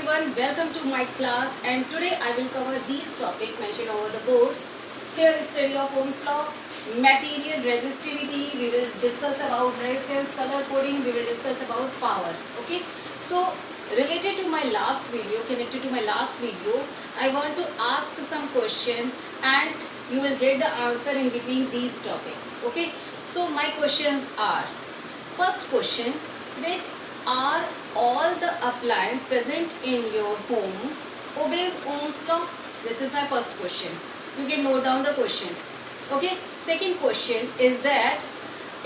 everyone, welcome to my class, and today I will cover these topics mentioned over the board. Here study of Ohm's law, material resistivity, we will discuss about resistance, color coding, we will discuss about power. Okay, so related to my last video, connected to my last video, I want to ask some question and you will get the answer in between these topics. Okay, so my questions are, first question, that are all the appliances present in your home obeys Ohm's law? This is my first question. You can note down the question. Okay. Second question is that,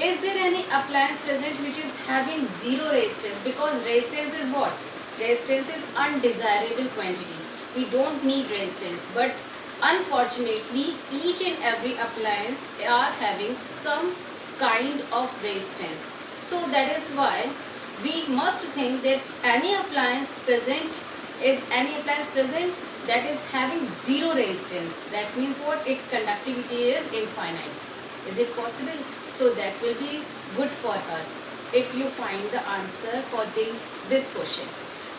is there any appliance present which is having zero resistance? Because resistance is what? Resistance is undesirable quantity. We don't need resistance, but unfortunately each and every appliance are having some kind of resistance. So that is why we must think that any appliance present that is having zero resistance. That means what? Its conductivity is infinite. Is it possible? So that will be good for us if you find the answer for this question.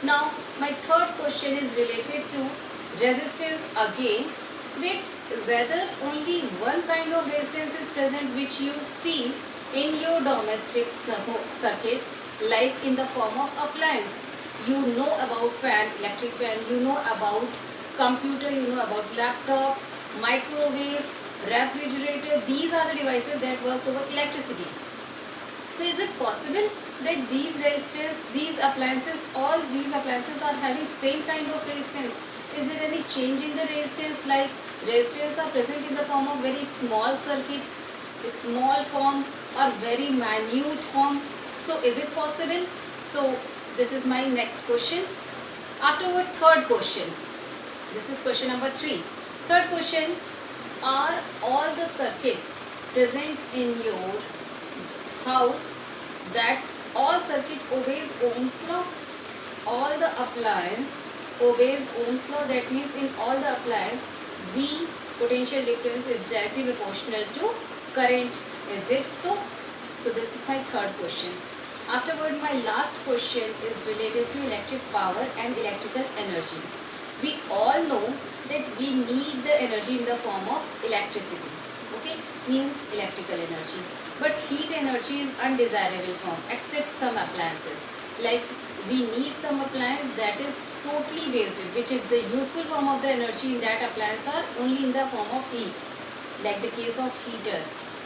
Now my third question is related to resistance again, that whether only one kind of resistance is present which you see in your domestic circuit, like in the form of appliance. You know about fan, electric fan, you know about computer, you know about laptop, microwave, refrigerator. These are the devices that works over electricity. So is it possible that these appliances, all these appliances are having same kind of resistance? Is there any change in the resistance, like resistance are present in the form of very small circuit, small form or very minute form? So is it possible? So this is my next question. Afterward, third question. This is question number 3. Third question, are all the circuits present in your house that all circuit obeys Ohm's law? All the appliance obeys Ohm's law. That means in all the appliance, V potential difference is directly proportional to current. Is it so? So this is my third question. Afterward, my last question is related to electric power and electrical energy. We all know that we need the energy in the form of electricity. Okay, means electrical energy. But heat energy is undesirable form except some appliances. Like we need some appliance that is totally based, which is the useful form of the energy in that appliance are only in the form of heat. Like the case of heater,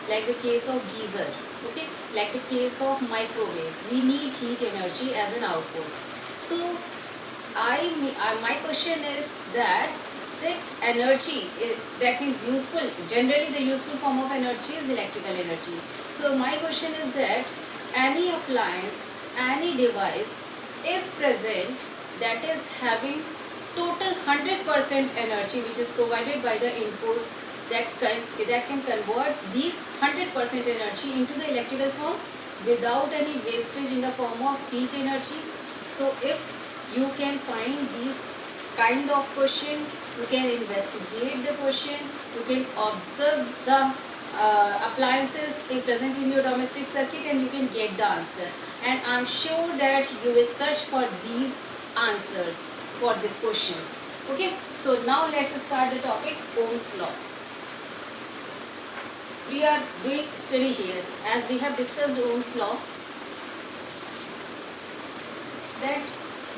like the case of geyser. Okay, like the case of microwave, we need heat energy as an output. So my question is that energy, that means useful, generally the useful form of energy is electrical energy. So my question is that any appliance, any device is present that is having total 100% energy which is provided by the input, that can convert these 100% energy into the electrical form without any wastage in the form of heat energy. So if you can find these kind of question, you can investigate the question, you can observe the appliances present in your domestic circuit and you can get the answer. And I am sure that you will search for these answers for the questions. Okay, so now let's start the topic Ohm's law. We are doing study here as we have discussed Ohm's law, that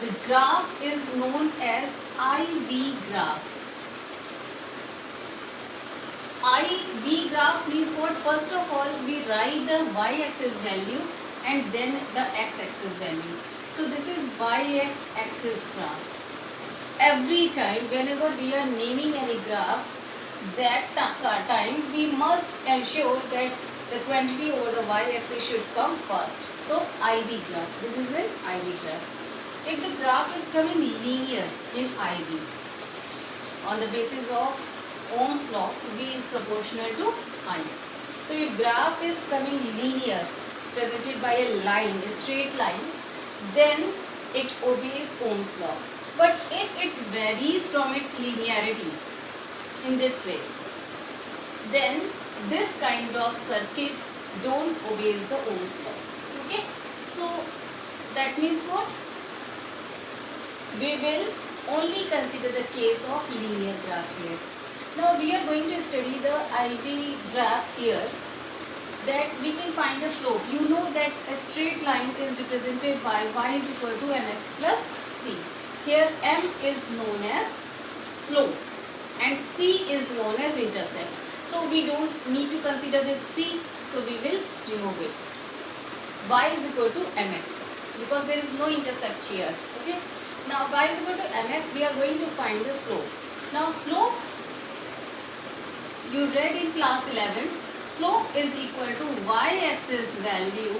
the graph is known as IV graph. IV graph means what? First of all, we write the y-axis value and then the x-axis value. So this is y-axis graph. Every time whenever we are naming any graph, that time we must ensure that the quantity over the y-axis should come first. So IV graph, this is an IV graph. If the graph is coming linear in IV, on the basis of Ohm's law, V is proportional to I. So if graph is coming linear, presented by a line, a straight line, then it obeys Ohm's law. But if it varies from its linearity in this way, then this kind of circuit don't obeys the Ohm's law. Okay, so that means what? we will only consider the case of linear graph here. Now we are going to study the IV graph here, that we can find a slope. You know that a straight line is represented by y is equal to mx plus c. Here m is known as slope and c is known as intercept. So we don't need to consider this c, so we will remove it. Y is equal to mx because there is no intercept here. Okay. Now y is equal to mx, we are going to find the slope. Now slope, you read in class 11, slope is equal to y-axis value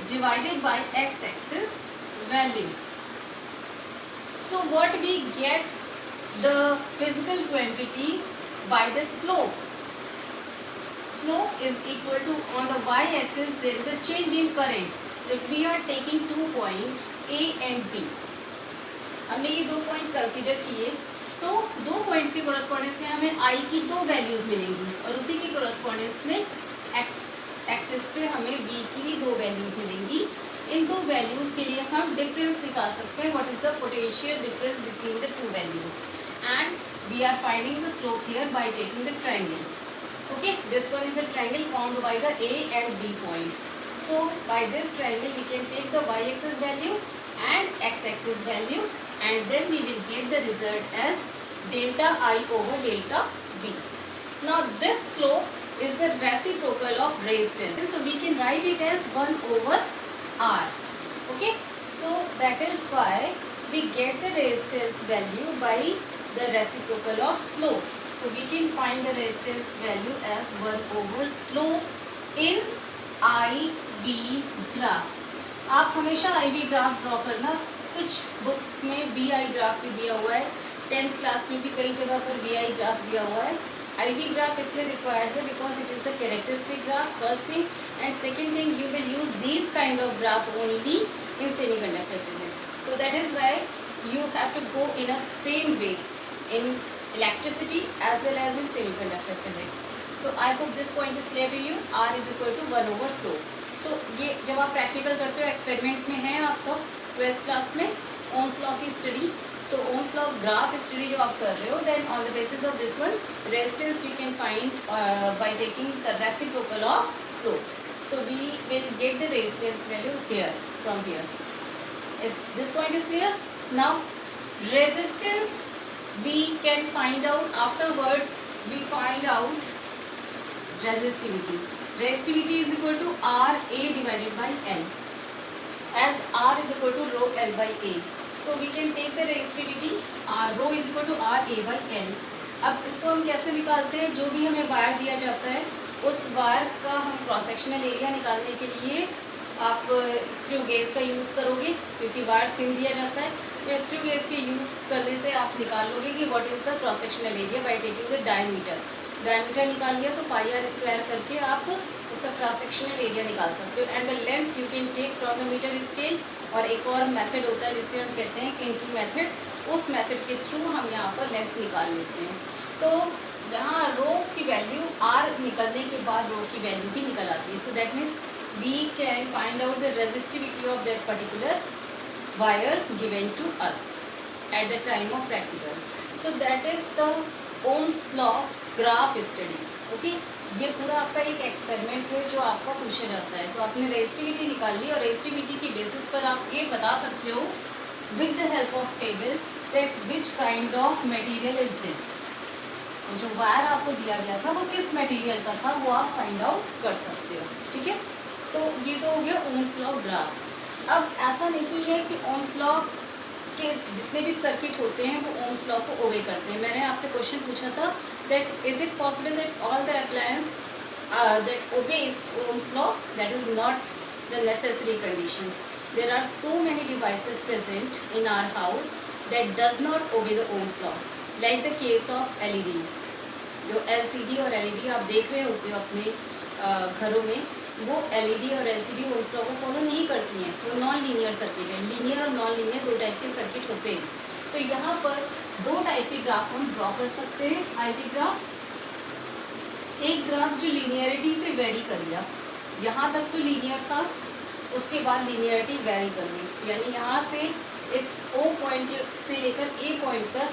divided by x-axis value. So what we get the physical quantity by the slope. Slope is equal to, on the y-axis there is a change in current. If we are taking 2 points A and B, हमने ये 2 point consider किए, तो 2 points के correspondence में हमें I की 2 values मिलेंगी और उसी के कोरस्पॉन्डेंस में x एक्सिस पे हमें V की भी 2 वैल्यूज मिलेंगी. इन 2 वैल्यूज के लिए हम डिफरेंस निकाल सकते हैं. What is the potential difference between the 2 values, and we are finding the slope here by taking the triangle. Okay, this one is a triangle formed by the A and B point. So by this triangle we can take the y-axis value and x-axis value, and then we will get the result as delta I over delta V. Now this slope is the reciprocal of resistance, so we can write it as 1 over R. Okay, so that is why we get the resistance value by the reciprocal of slope. So we can find the resistance value as 1 over slope in IV graph. आप हमेशा IV graph draw करना. कुछ books में VI graph भी दिया हुआ है, 10th class में भी कई जगह पर VI ग्राफ दिया हुआ है. IV ग्राफ इसलिए रिक्वायर्ड है because it is the characteristic graph, first thing, and second thing you will use this kind of graph only in semiconductor physics. So that is why you have to go in a same way in electricity as well as in semiconductor physics. So I hope this point is clear to you. R is equal to 1 over slope. So ये जब आप practical करते हो, experiment में है आपका 12th class में Ohm's law की study. So Ohm's law graph study जो आप कर रहे हो, then on the basis of this one resistance we can find by taking the reciprocal of slope. So we will get the resistance value here from here. Is this point is clear? Now resistance we can find out afterward. We find out resistivity. Resistivity is equal to RA divided by L, as R is equal to rho L by A. So we can take the resistivity rho is equal to RA by L. अब इसको हम कैसे निकालते हैं? जो भी हमें wire दिया जाता है उस वायर का हम क्रॉस सेक्शनल एरिया निकालने के लिए आप स्क्रू गेज का यूज़ करोगे, क्योंकि वायर थिन दिया जाता है. तो स्क्रू गेज के यूज़ करने से आप निकाल लोगे कि what is the cross sectional area bye taking the diameter. Diameter निकाल लिया तो पाई आर स्क्वायर करके आप उसका क्रॉस सेक्शनल एरिया निकाल सकते हो. And the length you can take from the metre scale. और एक और मेथड होता है जिसे हम कहते हैं क्लिंकी मेथड. उस मेथड के थ्रू हम यहाँ पर लेंथ निकाल लेते हैं. तो यहाँ रो की वैल्यू आर निकलने के बाद रो की वैल्यू भी निकल आती है. So that means we can find out the resistivity of that particular wire given to us at the time of practical. So that is the Ohm's law graph study. Okay, ये पूरा आपका एक experiment है जो आपका पूछा जाता है. तो आपने रेजिस्टिविटी निकाल ली और रेजिस्टिविटी की बेसिस पर आप ये बता सकते हो with the help of table that which kind of material is this. तो जो वायर आपको दिया गया था वो किस मटेरियल का था वो आप फाइंड आउट कर सकते हो. ठीक है, तो ये तो हो गया ओम्स लॉ ग्राफ. अब ऐसा नहीं है कि ओम्स लॉ के जितने भी सर्किट होते हैं वो ओम्स लॉ को ओबे करते हैं. मैंने आपसे क्वेश्चन पूछा था that is it possible that all the appliance that obeys Ohm's law? That is not the necessary condition. There are so many devices present in our house that does not obey the Ohm's law, like the case of LED. जो LCD और LED आप देख रहे होते हो अपने घरों में, वो एलईडी और एलसीडी ओम्स लॉ को फॉलो नहीं करती हैं. वो नॉन लीनियर सर्किट है. लीनियर और नॉन लीनियर 2 टाइप के सर्किट होते हैं. तो यहाँ पर 2 टाइप के ग्राफ हम ड्रॉ कर सकते हैं. आईवी ग्राफ, एक ग्राफ जो लीनियरिटी से वेरी कर लिया, यहाँ तक तो लीनियर था, उसके बाद लीनियरिटी वेरी कर ली, यानी यहाँ से इस O पॉइंट से लेकर A पॉइंट तक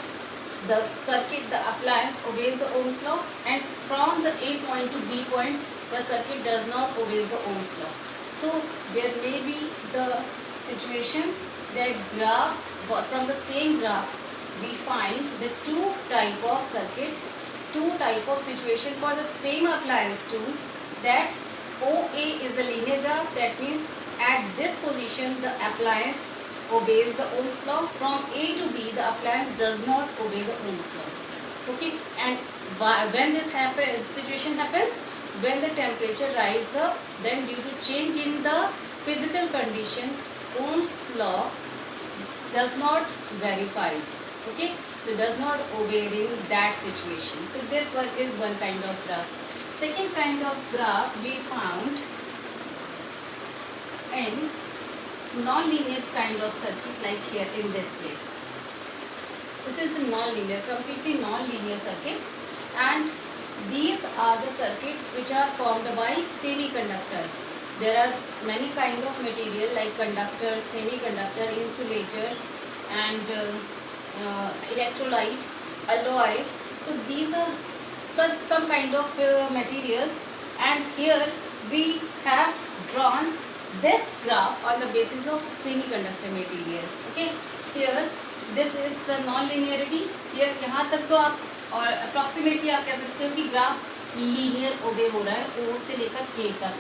the circuit, the appliance obeys the Ohm's law, and from the A point to B point the circuit does not obeys the Ohm's law. So there may be the situation that graph, from the same graph we find the two type of circuit, two type of situation for the same appliance too, that OA is a linear graph. That means at this position the appliance obeys the Ohm's law. From A to B the appliance does not obey the Ohm's law. Okay, and when this situation happens, when the temperature rises up, then due to change in the physical condition, Ohm's law does not verified. Okay, so it does not obey in that situation. So this one is one kind of graph. Second kind of graph we found in non-linear kind of circuit, like here in this way. This is the non-linear, completely non-linear circuit, and these are the circuit which are formed by semiconductor. There are many kind of material like conductor, semiconductor, insulator, and electrolyte, alloy. So these are some kind of materials, and here we have drawn this graph on the basis of semiconductor material. Okay, here this is the non-linearity. here यहाँ तक तो आप और approximately आप कह सकते हो कि ग्राफ लीनियर ओबे हो रहा है O से लेकर A तक.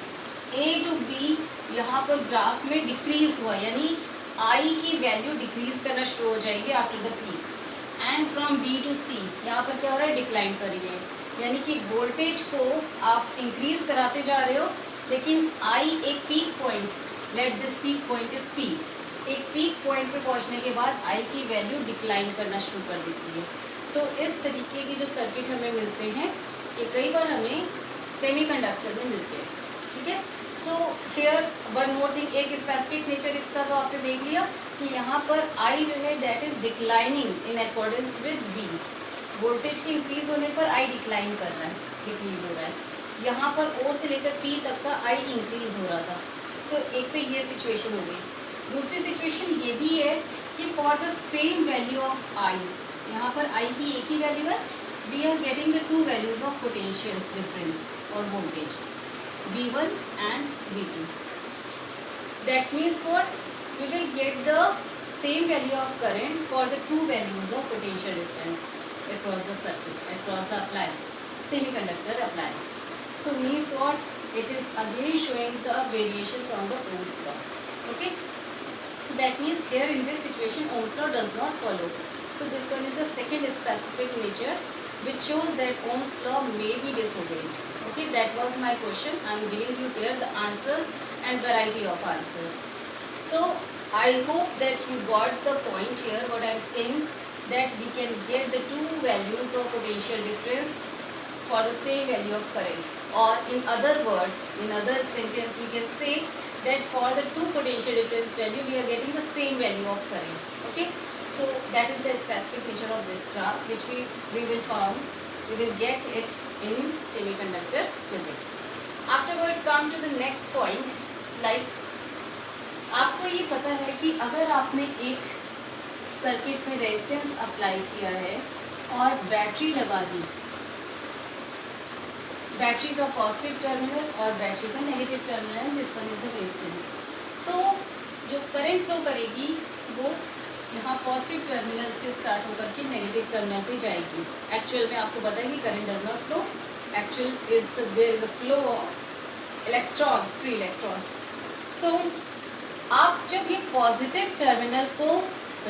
A to B यहाँ पर ग्राफ में डिक्रीज हुआ, यानी I की वैल्यू डिक्रीज करना शुरू हो जाएगी after the peak. And from B to C यहाँ पर क्या हो रहा है, डिक्लाइन कर रही है, यानी कि वोल्टेज को आप इंक्रीज कराते जा रहे हो, लेकिन I एक peak point, let this peak point is P, एक पीक पॉइंट पे पहुंचने के बाद I की वैल्यू डिक्लाइन करना शुरू कर देती है. तो इस तरीके की जो सर्किट हमें मिलते हैं ये कई बार हमें सेमीकंडक्टर में मिलते हैं. ठीक है, so here one more thing, एक स्पेसिफिक नेचर इसका तो आपने देख लिया कि यहाँ पर I जो है that is declining in accordance with V. Voltage के इंक्रीज होने पर I डिक्लाइन कर रहा है, डिक्रीज हो रहा है. यहाँ पर O से लेकर P तक का I इंक्रीज हो रहा था. तो एक तो ये सिचुएशन हो गई. दूसरी सिचुएशन ये भी है कि for the same value of I, यहाँ पर I की एक ही वैल्यू है, we are getting the two values of potential difference और voltage V1 and V2. That means what? We will get the same value of current for the two values of potential difference across the circuit, across the appliance, semiconductor appliance. So means what? It is again showing the variation from the Ohm's law. Okay. So that means here in this situation Ohm's law does not follow. So this one is the second specific nature which shows that Ohm's law may be disobeyed. Okay, that was my question. I am giving you here the answers and variety of answers. So I hope that you got the point here. What I am saying, that we can get the two values of potential difference for the same value of current, or in other word, in other sentence we can say that for the two potential difference value we are getting the same value of current. Okay, so that is the specific nature of this graph which we will get it in semiconductor physics. Afterward come to the next point, like आपको ये पता है कि अगर आपने एक circuit में resistance apply किया है और बैटरी लगा दी, बैटरी का पॉजिटिव टर्मिनल और बैटरी का negative terminal, this one is the resistance. So जो करंट फ्लो करेगी वो यहाँ पॉजिटिव टर्मिनल से स्टार्ट होकर के नेगेटिव टर्मिनल पे जाएगी. एक्चुअल में आपको पता है कि current does not flow, actual is there is a flow of electrons, free electrons. So आप जब ये पॉजिटिव टर्मिनल को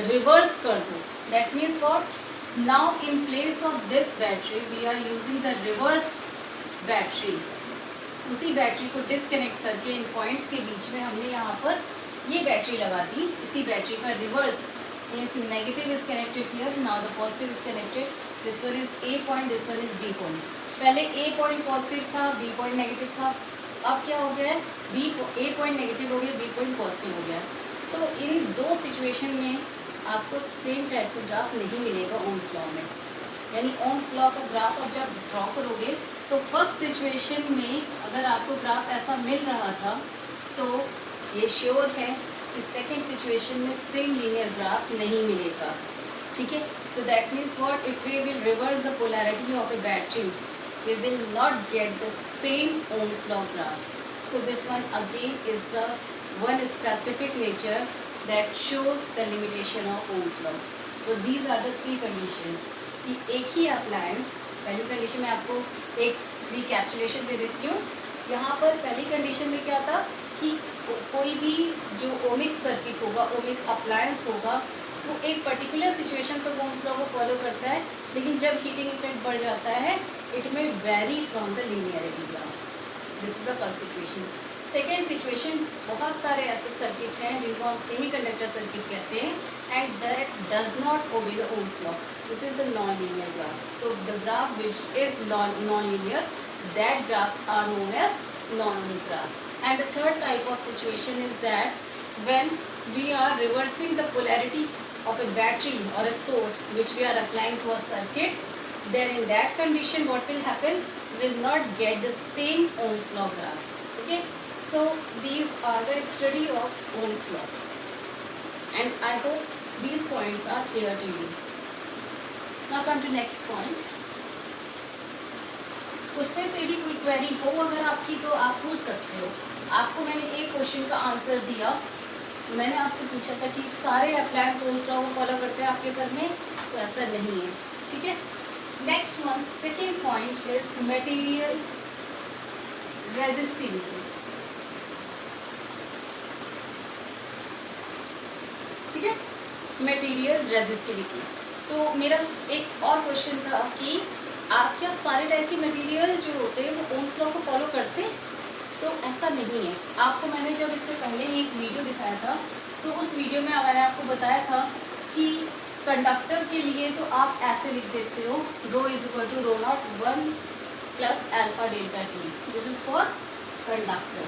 रिवर्स कर दो, that means what, now in place of this battery we are using the reverse battery. उसी battery को disconnect करके इन पॉइंट्स के बीच में हमने यहाँ पर ये बैटरी लगा दी. इसी बैटरी का reverse means negative is connected here, now the positive is connected. This one is A point, this one is B point. पहले ए पॉइंट पॉजिटिव था, बी पॉइंट नेगेटिव था. अब क्या हो गया है, ए पॉइंट नेगेटिव हो गया, बी पॉइंट पॉजिटिव हो गया. तो इन दो सिचुएशन में आपको सेम टाइप का ग्राफ नहीं मिलेगा ओम्स लॉ में. यानी ओम्स लॉ का ग्राफ अब जब ड्रॉ करोगे तो फर्स्ट सिचुएशन में अगर आपको ग्राफ ऐसा मिल रहा था तो ये श्योर है इस सेकेंड सिचुएशन में सेम लीनियर ग्राफ नहीं मिलेगा, ठीक है। तो that means what, if we will reverse the polarity of a battery we will not get the same Ohm's law graph. So this one again is the one specific nature that shows the limitation of Ohm's law. So these are the three conditions कि एक ही appliance, पहली condition में आपको एक रिकैप्चुलेशन दे देती हूँ। यहाँ पर पहली कंडीशन में क्या था कि कोई भी जो ओमिक सर्किट होगा, ओमिक अप्लायंस होगा, वो एक पर्टिकुलर सिचुएशन तो ओम्स लॉ को फॉलो करता है, लेकिन जब हीटिंग इफेक्ट बढ़ जाता है इट में very from the linearity graph. This is the first situation. Second situation, बहुत सारे ऐसे सर्किट हैं जिनको हम सेमीकंडक्टर सर्किट कहते हैं and that does not obey the Ohm's law. This is the non linear graph. So the graph which is non linear, that graphs are known as non-Ohmic graph. And the third type of situation is that when we are reversing the polarity of a battery or a source which we are applying to a circuit, then in that condition what will happen, we will not get the same Ohm's law graph. Okay, so these are the study of Ohm's law and I hope these points are clear to you. Now come to next point. उसमें से भी कोई query हो अगर आपकी तो आप पूछ सकते हो। आपको मैंने एक क्वेश्चन का आंसर दिया, मैंने आपसे पूछा था कि सारे अप्लायंस ओम्स लॉ को फॉलो करते हैं आपके घर में, तो ऐसा नहीं है, ठीक है। Next one, second point is material resistivity, ठीक है, मटेरियल रेजिस्टिविटी। तो मेरा एक और क्वेश्चन था कि आप क्या सारे टाइप के मटेरियल जो होते हैं वो ओम्स लॉ को फॉलो करते हैं? तो ऐसा नहीं है। आपको मैंने जब इससे पहले एक वीडियो दिखाया था तो उस वीडियो में मैंने आपको बताया था कि कंडक्टर के लिए तो आप ऐसे लिख देते हो, rho is equal to rho naught 1 plus alpha delta T, this is for conductor.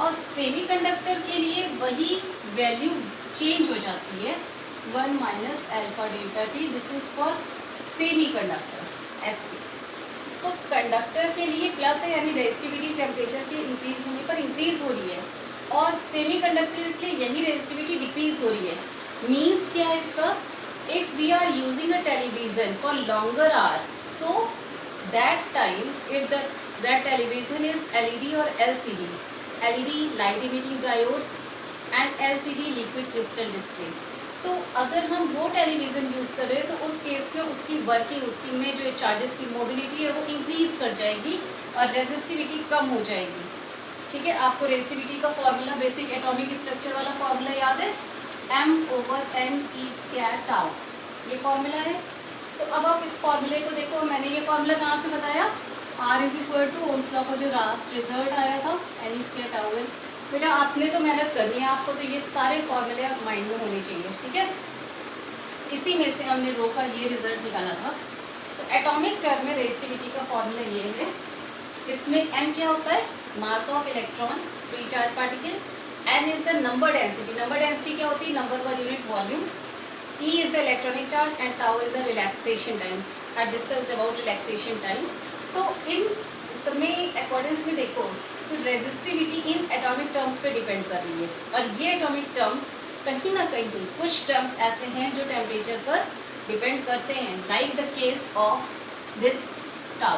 और सेमी कंडक्टर के लिए वही वैल्यू चेंज हो जाती है, 1 minus alpha delta T, this is for semiconductor ऐसे। तो कंडक्टर के लिए प्लस है यानी रेजिस्टिविटी टेम्परेचर के इंक्रीज होने पर इंक्रीज हो रही है, और सेमी कंडक्टर के लिए यही रेजिस्टिविटी डिक्रीज हो रही है। मीन्स क्या है इसका, if we are using a television for longer hour, so that time if that television is LED और LCD, LED light emitting diodes and LCD liquid crystal display. तो अगर हम वो टेलीविज़न यूज़ कर रहे हैं तो उस केस में उसकी वर्किंग, उसकी में जो चार्जेस की मोबिलिटी है वो इंक्रीज़ कर जाएगी और रेजिस्टिविटी कम हो जाएगी, ठीक है। आपको रेजिस्टिविटी का फॉर्मूला, बेसिक एटॉमिक स्ट्रक्चर वाला फॉर्मूला याद है, m/n(E²) टाउ, ये फॉर्मूला है। तो अब आप इस फॉर्मूले को देखो, मैंने ये फॉर्मूला कहाँ से बताया, R is equal to Ohm's law का जो लास्ट रिजल्ट आया था n(E²) टाउ है। बेटा आपने तो मेहनत करनी है, आपको तो ये सारे फॉर्मूले आप माइंड में होने चाहिए, ठीक है। इसी में से हमने रो का ये रिजल्ट निकाला था। तो एटॉमिक टर्म में रेजिस्टिविटी का फॉर्मूला ये है, इसमें m क्या होता है, mass of electron free charge particle, n is the number density, number density क्या होती है, number per unit volume, E is the electronic charge and tau is the relaxation time. I discussed about relaxation time. तो इन सब में accordance में देखो तो resistivity in atomic terms पे डिपेंड कर रही है, और ये एटॉमिक टर्म कहीं ना कहीं कुछ टर्म्स ऐसे हैं जो टेम्परेचर पर डिपेंड करते हैं, like the case of this tau.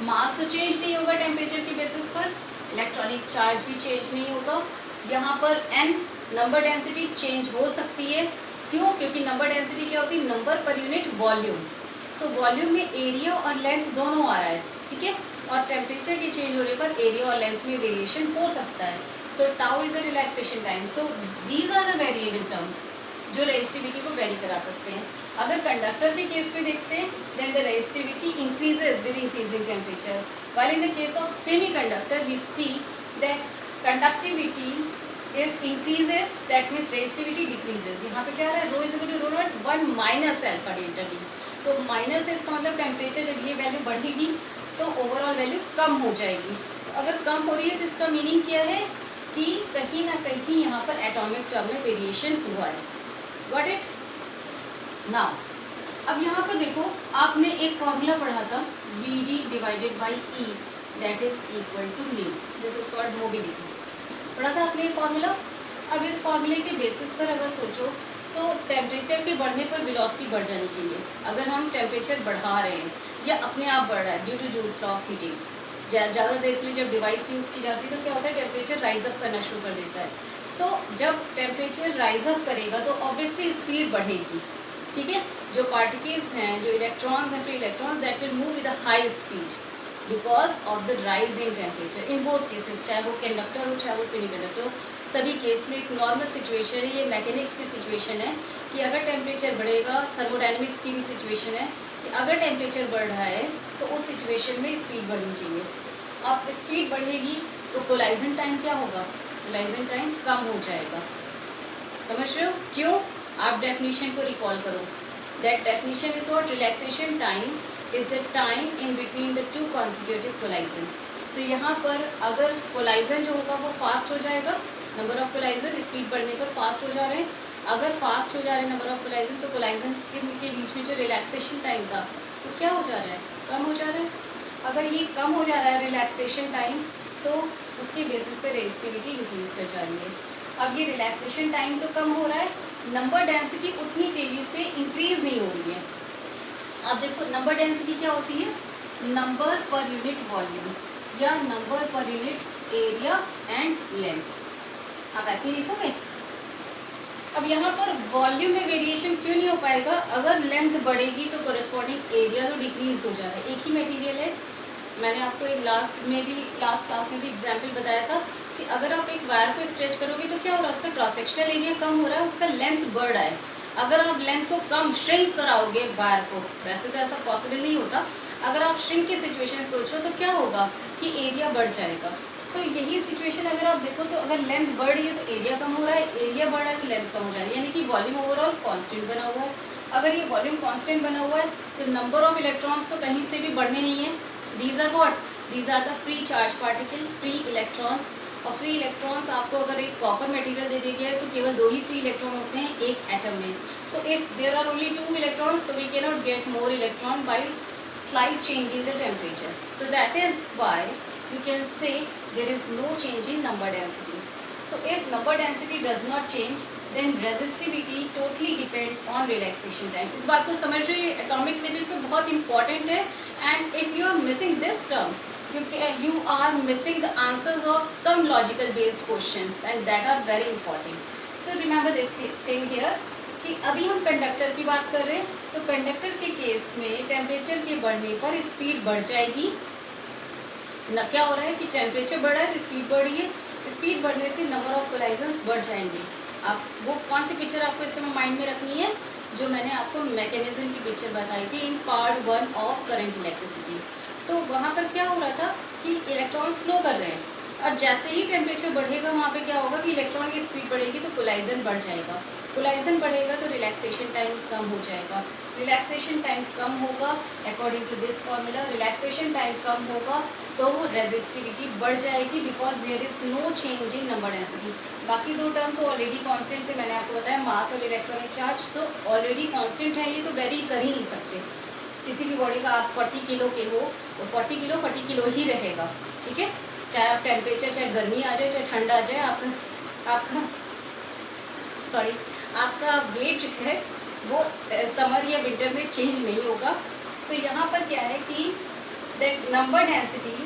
Mass तो चेंज नहीं होगा टेम्परेचर की बेसिस पर, इलेक्ट्रॉनिक चार्ज भी चेंज नहीं होगा। यहाँ पर n नंबर डेंसिटी चेंज हो सकती है, क्यों, क्योंकि नंबर डेंसिटी क्या होती है, नंबर पर यूनिट वॉल्यूम। तो वॉल्यूम में एरिया और लेंथ दोनों आ रहा है, ठीक है, और टेम्परेचर के चेंज होने पर एरिया और लेंथ में वेरिएशन हो सकता है। So tau is a relaxation time. तो these are the variable terms जो रेजिस्टिविटी को वेरी करा सकते हैं। अगर कंडक्टर के केस में देखते हैं, then the resistivity increases with increasing temperature, while in the case of semiconductor we see that conductivity increases, that means resistivity decreases. यहाँ पे क्या आ रहा है, rho is equal to rho naught 1 minus alpha delta T. तो minus है, इसका मतलब टेम्परेचर जब ये वैल्यू बढ़ेगी तो ओवरऑल वैल्यू कम हो जाएगी। तो अगर कम हो रही है तो इसका मीनिंग क्या है कि कहीं ना कहीं यहाँ पर एटॉमिक टर्म में वेरिएशन हुआ है। Got it now. अब यहाँ पर देखो, आपने एक फॉर्मूला पढ़ा था VD divided by E that is equal to mu, this is called mobility. पढ़ा था आपने ये फॉर्मूला। अब इस फॉर्मूले के बेसिस पर अगर सोचो तो टेम्परेचर के बढ़ने पर वेलोसिटी बढ़ जानी चाहिए। अगर हम टेम्परेचर बढ़ा रहे हैं या अपने आप बढ़ रहा है due to Joule's law of heating, ज़्यादा देर के लिए जब डिवाइस यूज़ की जाती है तो क्या होता है, टेम्परेचर राइज अप करना शुरू कर देता है। तो जब टेम्परेचर राइज अप करेगा तो ऑब्वियसली स्पीड बढ़ेगी, ठीक है। जो पार्टिकल्स हैं, जो इलेक्ट्रॉन्स हैं, free electrons, that will move with a high speed because of the rise in temperature in both cases, चाहे वो कंडक्टर हो चाहे वो सेमी कंडक्टर हो, सभी केस में एक नॉर्मल सिचुएशन है। ये मैकेनिक्स की सिचुएशन है कि अगर टेम्परेचर बढ़ेगा, थर्मोडायनेमिक्स की भी सिचुएशन है कि अगर टेम्परेचर बढ़ रहा है तो उस सिचुएशन में स्पीड बढ़नी चाहिए। अब स्पीड बढ़ेगी तो कोलाइजन टाइम क्या होगा, कोलाइजन टाइम कम हो जाएगा। समझ रहे हो क्यों? आप डेफिनेशन को रिकॉल करो। That definition is what, relaxation time is the time in between the two consecutive collision. तो यहाँ पर अगर कोलाइजन जो होगा वो फास्ट हो जाएगा, नंबर ऑफ कोलाइजन स्पीड बढ़ने पर फास्ट हो जा रहे हैं। अगर फास्ट हो जा रहे हैं नंबर ऑफ कोलाइजन तो कोलाइजन के बीच में जो रिलैक्सेशन टाइम था वो क्या हो जा रहा है, कम हो जा रहा है। अगर ये कम हो जा रहा है रिलैक्सेशन टाइम तो उसके बेसिस पे रेजिस्टिविटी इंक्रीज कर जा रही है। अब ये रिलैक्सेशन टाइम तो कम हो रहा है, नंबर डेंसिटी उतनी तेज़ी से इंक्रीज नहीं हो रही है। अब देखो नंबर डेंसिटी क्या होती है, नंबर पर यूनिट वॉल्यूम या number per unit area and length, आप ऐसे ही लिखोगे। अब यहाँ पर वॉल्यूम में वेरिएशन क्यों नहीं हो पाएगा, अगर लेंथ बढ़ेगी तो कोरिस्पॉन्डिंग एरिया तो डिक्रीज हो जा रहा है। एक ही मटेरियल है, मैंने आपको एक लास्ट क्लास में भी एग्जांपल बताया था कि अगर आप एक वायर को स्ट्रेच करोगे तो क्या हो रहा है, उसका क्रॉस सेक्शनल एरिया कम हो रहा है, उसका लेंथ बढ़ रहा है। अगर आप लेंथ को कम श्रिंक कराओगे वायर को, वैसे तो ऐसा पॉसिबल नहीं होता, अगर आप श्रिंक की सिचुएशन सोचो तो क्या होगा कि एरिया बढ़ जाएगा। तो यही सिचुएशन अगर आप देखो तो अगर लेंथ बढ़ रही है तो एरिया कम हो रहा है, एरिया बढ़ रहा है तो लेंथ कम हो जा रही है, यानी कि वॉल्यूम ओवरऑल कांस्टेंट बना हुआ है। अगर ये वॉल्यूम कांस्टेंट बना हुआ है तो नंबर ऑफ इलेक्ट्रॉन्स तो कहीं से भी बढ़ने नहीं है। These are what, these are the free charge particle, free electrons. और फ्री इलेक्ट्रॉन्स आपको अगर एक कॉपर मटेरियल दे दिया गया है तो केवल 2 ही फ्री इलेक्ट्रॉन होते हैं एक एटम में। So if there are only 2 electrons तो we can not get more electron by slight change in the temperature. So that is why you can say there is no change in number density. So if number density does not change then resistivity totally depends on relaxation time. इस बात को समझ रहे हो, atomic level पे बहुत important है। And if you are missing this term you are missing the answers of some logical based questions and that are very important. So remember this thing here कि अभी हम कंडक्टर की बात कर रहे हैं तो कंडक्टर के केस में टेम्परेचर के बढ़ने पर स्पीड बढ़ जाएगी। न क्या हो रहा है कि टेम्परेचर बढ़ रहा है तो स्पीड बढ़ रही है, स्पीड बढ़ने से नंबर ऑफ कोलाइजन्स बढ़ जाएंगे। आप वो कौन सी पिक्चर आपको इस समय माइंड में रखनी है, जो मैंने आपको मैकेनिज्म की पिक्चर बताई थी in part 1 of current electricity. तो वहाँ पर क्या हो रहा था कि इलेक्ट्रॉन्स फ्लो कर रहे हैं और जैसे ही टेम्परेचर बढ़ेगा वहाँ पे क्या होगा कि इलेक्ट्रॉन की स्पीड बढ़ेगी तो कोलाइजन बढ़ जाएगा, कोलाइजन बढ़ेगा तो रिलैक्सेशन टाइम कम हो जाएगा, रिलैक्सेशन टाइम कम होगा according to this formula, relaxation time कम होगा तो रेजिस्टिविटी बढ़ जाएगी because there is no change in number density. बाकी 2 टर्म तो ऑलरेडी कांस्टेंट थे, मैंने आपको बताया मास और इलेक्ट्रॉनिक चार्ज तो ऑलरेडी कांस्टेंट है, ये तो वेरी कर ही नहीं सकते। किसी भी बॉडी का आप 40 किलो के हो तो 40 किलो ही रहेगा, ठीक है। चाहे आप टेम्परेचर, चाहे गर्मी आ जाए चाहे ठंडा आ जाए, आपका वेट जो है वो समर या विंटर में चेंज नहीं होगा। तो यहाँ पर क्या है कि दैट नंबर डेंसिटी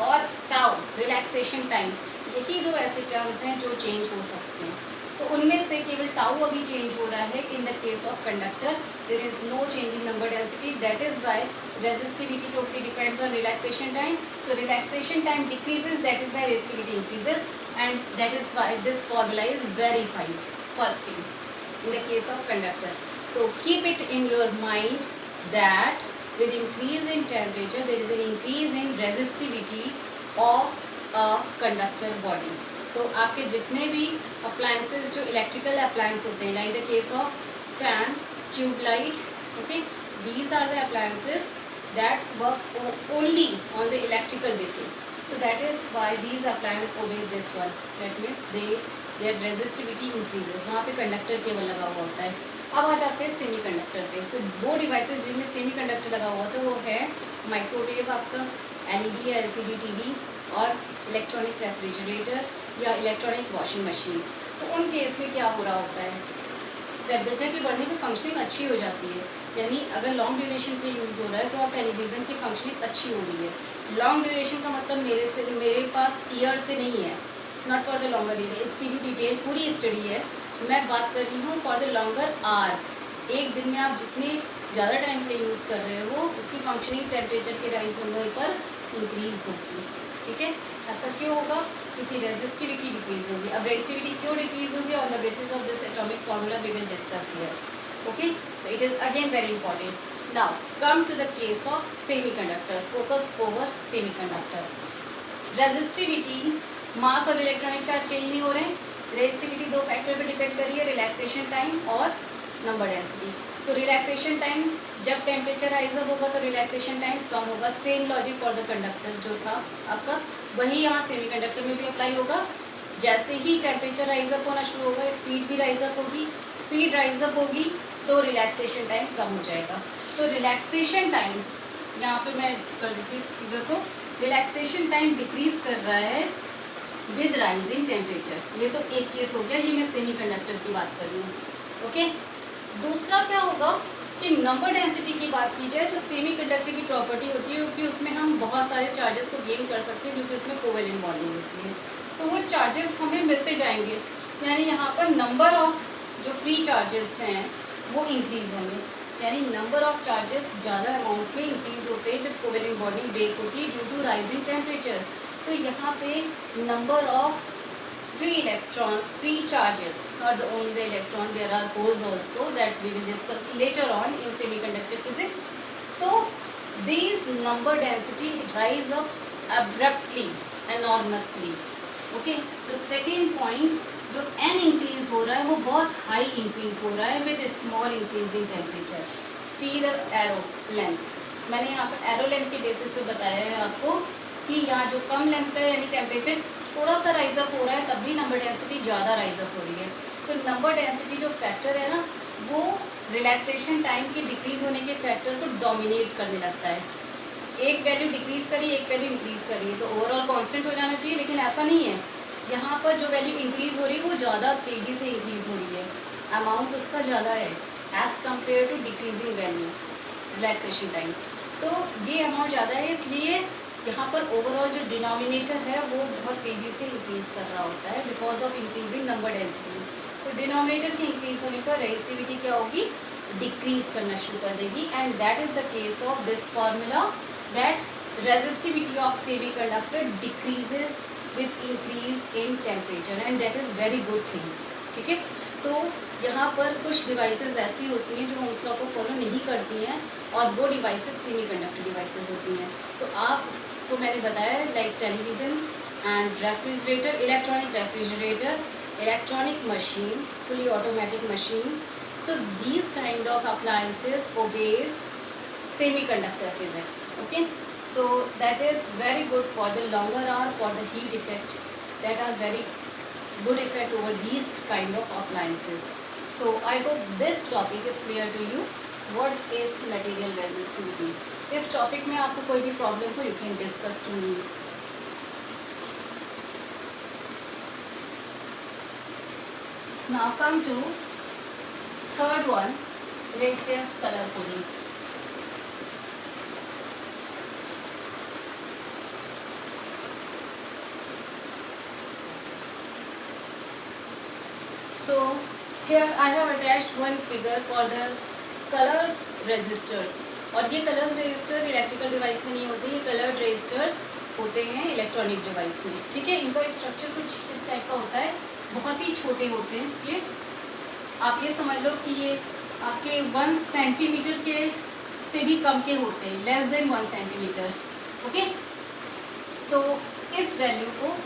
और टाउ रिलैक्सेशन टाइम, यही 2 ऐसे टर्म्स हैं जो चेंज हो सकते हैं। तो उनमें से केवल टाउ अभी चेंज हो रहा है। In the case of conductor there is no change in number density, that is why resistivity totally depends on relaxation time. So relaxation time decreases, that is why resistivity increases, and that is why this formula is verified first thing in the case of conductor. So keep it in your mind that with increase in temperature there is an increase in resistivity of a conductor body. तो आपके जितने भी appliances जो electrical appliance होते हैं, like the case of fan, tube light, okay, these are the appliances that works only on the electrical basis. So that is why these appliances obey this one. That means their resistivity increases. वहाँ पे conductor केवल लगा हुआ होता है। अब आ जाते हैं सेमी कंडक्टर पे। तो वो डिवाइसेस जिनमें सेमी कंडक्टर लगा हुआ था वो है माइक्रोवेव आपका, LED या LCD TV और इलेक्ट्रॉनिक रेफ्रिजरेटर या इलेक्ट्रॉनिक वॉशिंग मशीन। तो उन केस में क्या हो रहा होता है, टेम्परेचर के बढ़ने पे फंक्शनिंग अच्छी हो जाती है। यानी अगर लॉन्ग ड्यूरेशन के यूज़ हो रहा है तो आप टेलीविज़न की फंक्शनिंग अच्छी हो रही है। लॉन्ग ड्यूरेशन का मतलब मेरे पास ईयर से नहीं है, not for the longer year, इसकी भी डिटेल पूरी स्टडी है। मैं बात कर रही हूँ फॉर द लॉन्गर आर। एक दिन में आप जितने ज़्यादा टाइम के लिए यूज़ कर रहे हो उसकी फंक्शनिंग टेम्परेचर के राइज होने पर इंक्रीज़ होगी। ठीक है, ऐसा क्यों होगा? क्योंकि रेजिस्टिविटी डिक्रीज होगी। अब रेजिस्टिविटी क्यों डिक्रीज होगी? On the basis of this atomic formula we will discuss here. Okay, so it is again very important. Now come to the case of semiconductor, focus over semiconductor. Resistivity, mass और electronic charge change नहीं हो रहे हैं। Resistivity दो factor पर depend कर रही है, रिलैक्सेशन टाइम और नंबर डेंसिटी। तो रिलैक्सेशन टाइम, जब टेम्परेचर राइज अप होगा तो रिलैक्सेशन टाइम कम होगा। Same logic for the conductor जो था आपका, वही यहाँ सेमीकंडक्टर में भी अप्लाई होगा। जैसे ही टेम्परेचर राइज अप होना शुरू होगा, स्पीड भी राइज अप होगी। स्पीड राइज अप होगी तो रिलैक्सेशन टाइम कम हो जाएगा। तो रिलैक्सेशन टाइम, यहाँ पे मैं कर देती हूँ इस फिगर को, रिलैक्सेशन टाइम डिक्रीज कर रहा है विद राइजिंग टेम्परेचर। ये तो एक केस हो गया, ये मैं सेमीकंडक्टर की बात कर रही हूँ। ओके, दूसरा क्या होगा कि नंबर डेंसिटी की बात की जाए तो सेमीकंडक्टर की प्रॉपर्टी होती है क्योंकि उसमें हम बहुत सारे चार्जेस को गेन कर सकते हैं क्योंकि उसमें कोवेलेंट बॉन्डिंग होती है। तो वो चार्जेस हमें मिलते जाएंगे, यानी यहाँ पर नंबर ऑफ जो फ्री चार्जेस हैं वो इंक्रीज होंगे। यानी नंबर ऑफ चार्जेस ज़्यादा अमाउंट में इंक्रीज होते हैं जब कोवेलेंट बॉन्डिंग ब्रेक होती है ड्यू टू राइजिंग टेम्परेचर। तो यहाँ पे number of free electrons, free charges, not the only the electron, there are holes also that we will discuss later on in semiconductor physics. So these number density rise up abruptly, enormously. Okay, तो second point जो n increase हो रहा है वो बहुत high increase हो रहा है with small increase in temperature. See the arrow length. मैंने यहाँ पर arrow length के basis पे बताया है आपको कि यहाँ जो कम लेंथ का यानी टेम्परेचर थोड़ा सा राइज अप हो रहा है तब भी नंबर डेंसिटी ज़्यादा राइज अप हो रही है। तो नंबर डेंसिटी जो फैक्टर है ना वो रिलैक्सेशन टाइम के डिक्रीज होने के फैक्टर को डोमिनेट करने लगता है। एक वैल्यू डिक्रीज करी, एक वैल्यू इंक्रीज करी है तो ओवरऑल कांस्टेंट हो जाना चाहिए, लेकिन ऐसा नहीं है। यहाँ पर जो वैल्यू इंक्रीज हो रही है वो ज़्यादा तेज़ी से इंक्रीज हो रही है, अमाउंट उसका ज़्यादा है as compare to decreasing value relaxation time. तो ये अमाउंट ज़्यादा है, इसलिए यहाँ पर ओवरऑल जो डिनोमिनेटर है वो बहुत तेज़ी से इंक्रीज कर रहा होता है because of increasing number density. तो डिनोमिनेटर की इंक्रीज होने पर रेजिस्टिविटी क्या होगी? डिक्रीज करना शुरू कर देगी। And that is the case of this formula that resistivity of semiconductor decreases with increase in temperature and that is very good thing. ठीक है, तो यहाँ पर कुछ डिवाइसेस ऐसी होती हैं जो होम्स लॉ को फॉलो नहीं करती हैं और वो डिवाइसेस सेमीकंडक्टर डिवाइसेस होती हैं। तो आपको मैंने बताया like television and refrigerator, electronic refrigerator, electronic machine, fully automatic machine. So these kind of appliances obeys semiconductor physics. Okay, so that is very good for the longer hour, for the heat effect, that are very good effect over these kind of appliances. So I hope this topic is clear to you. What is material resistivity? इस topic में आपको कोई भी problem हो, you can discuss to me. Now come to third one, resistance color coding. So here I have attached one figure for the colors resistors. और ये colours register electrical device में नहीं होते, ये कलर्ड रजिस्टर्स होते हैं electronic device में। ठीक है, इनका स्ट्रक्चर कुछ इस टाइप का होता है, बहुत ही छोटे होते हैं। ये आप ये समझ लो कि ये आपके 1 सेंटीमीटर के से भी कम के होते हैं, लेस देन 1 सेंटीमीटर। ओके, तो इस वैल्यू को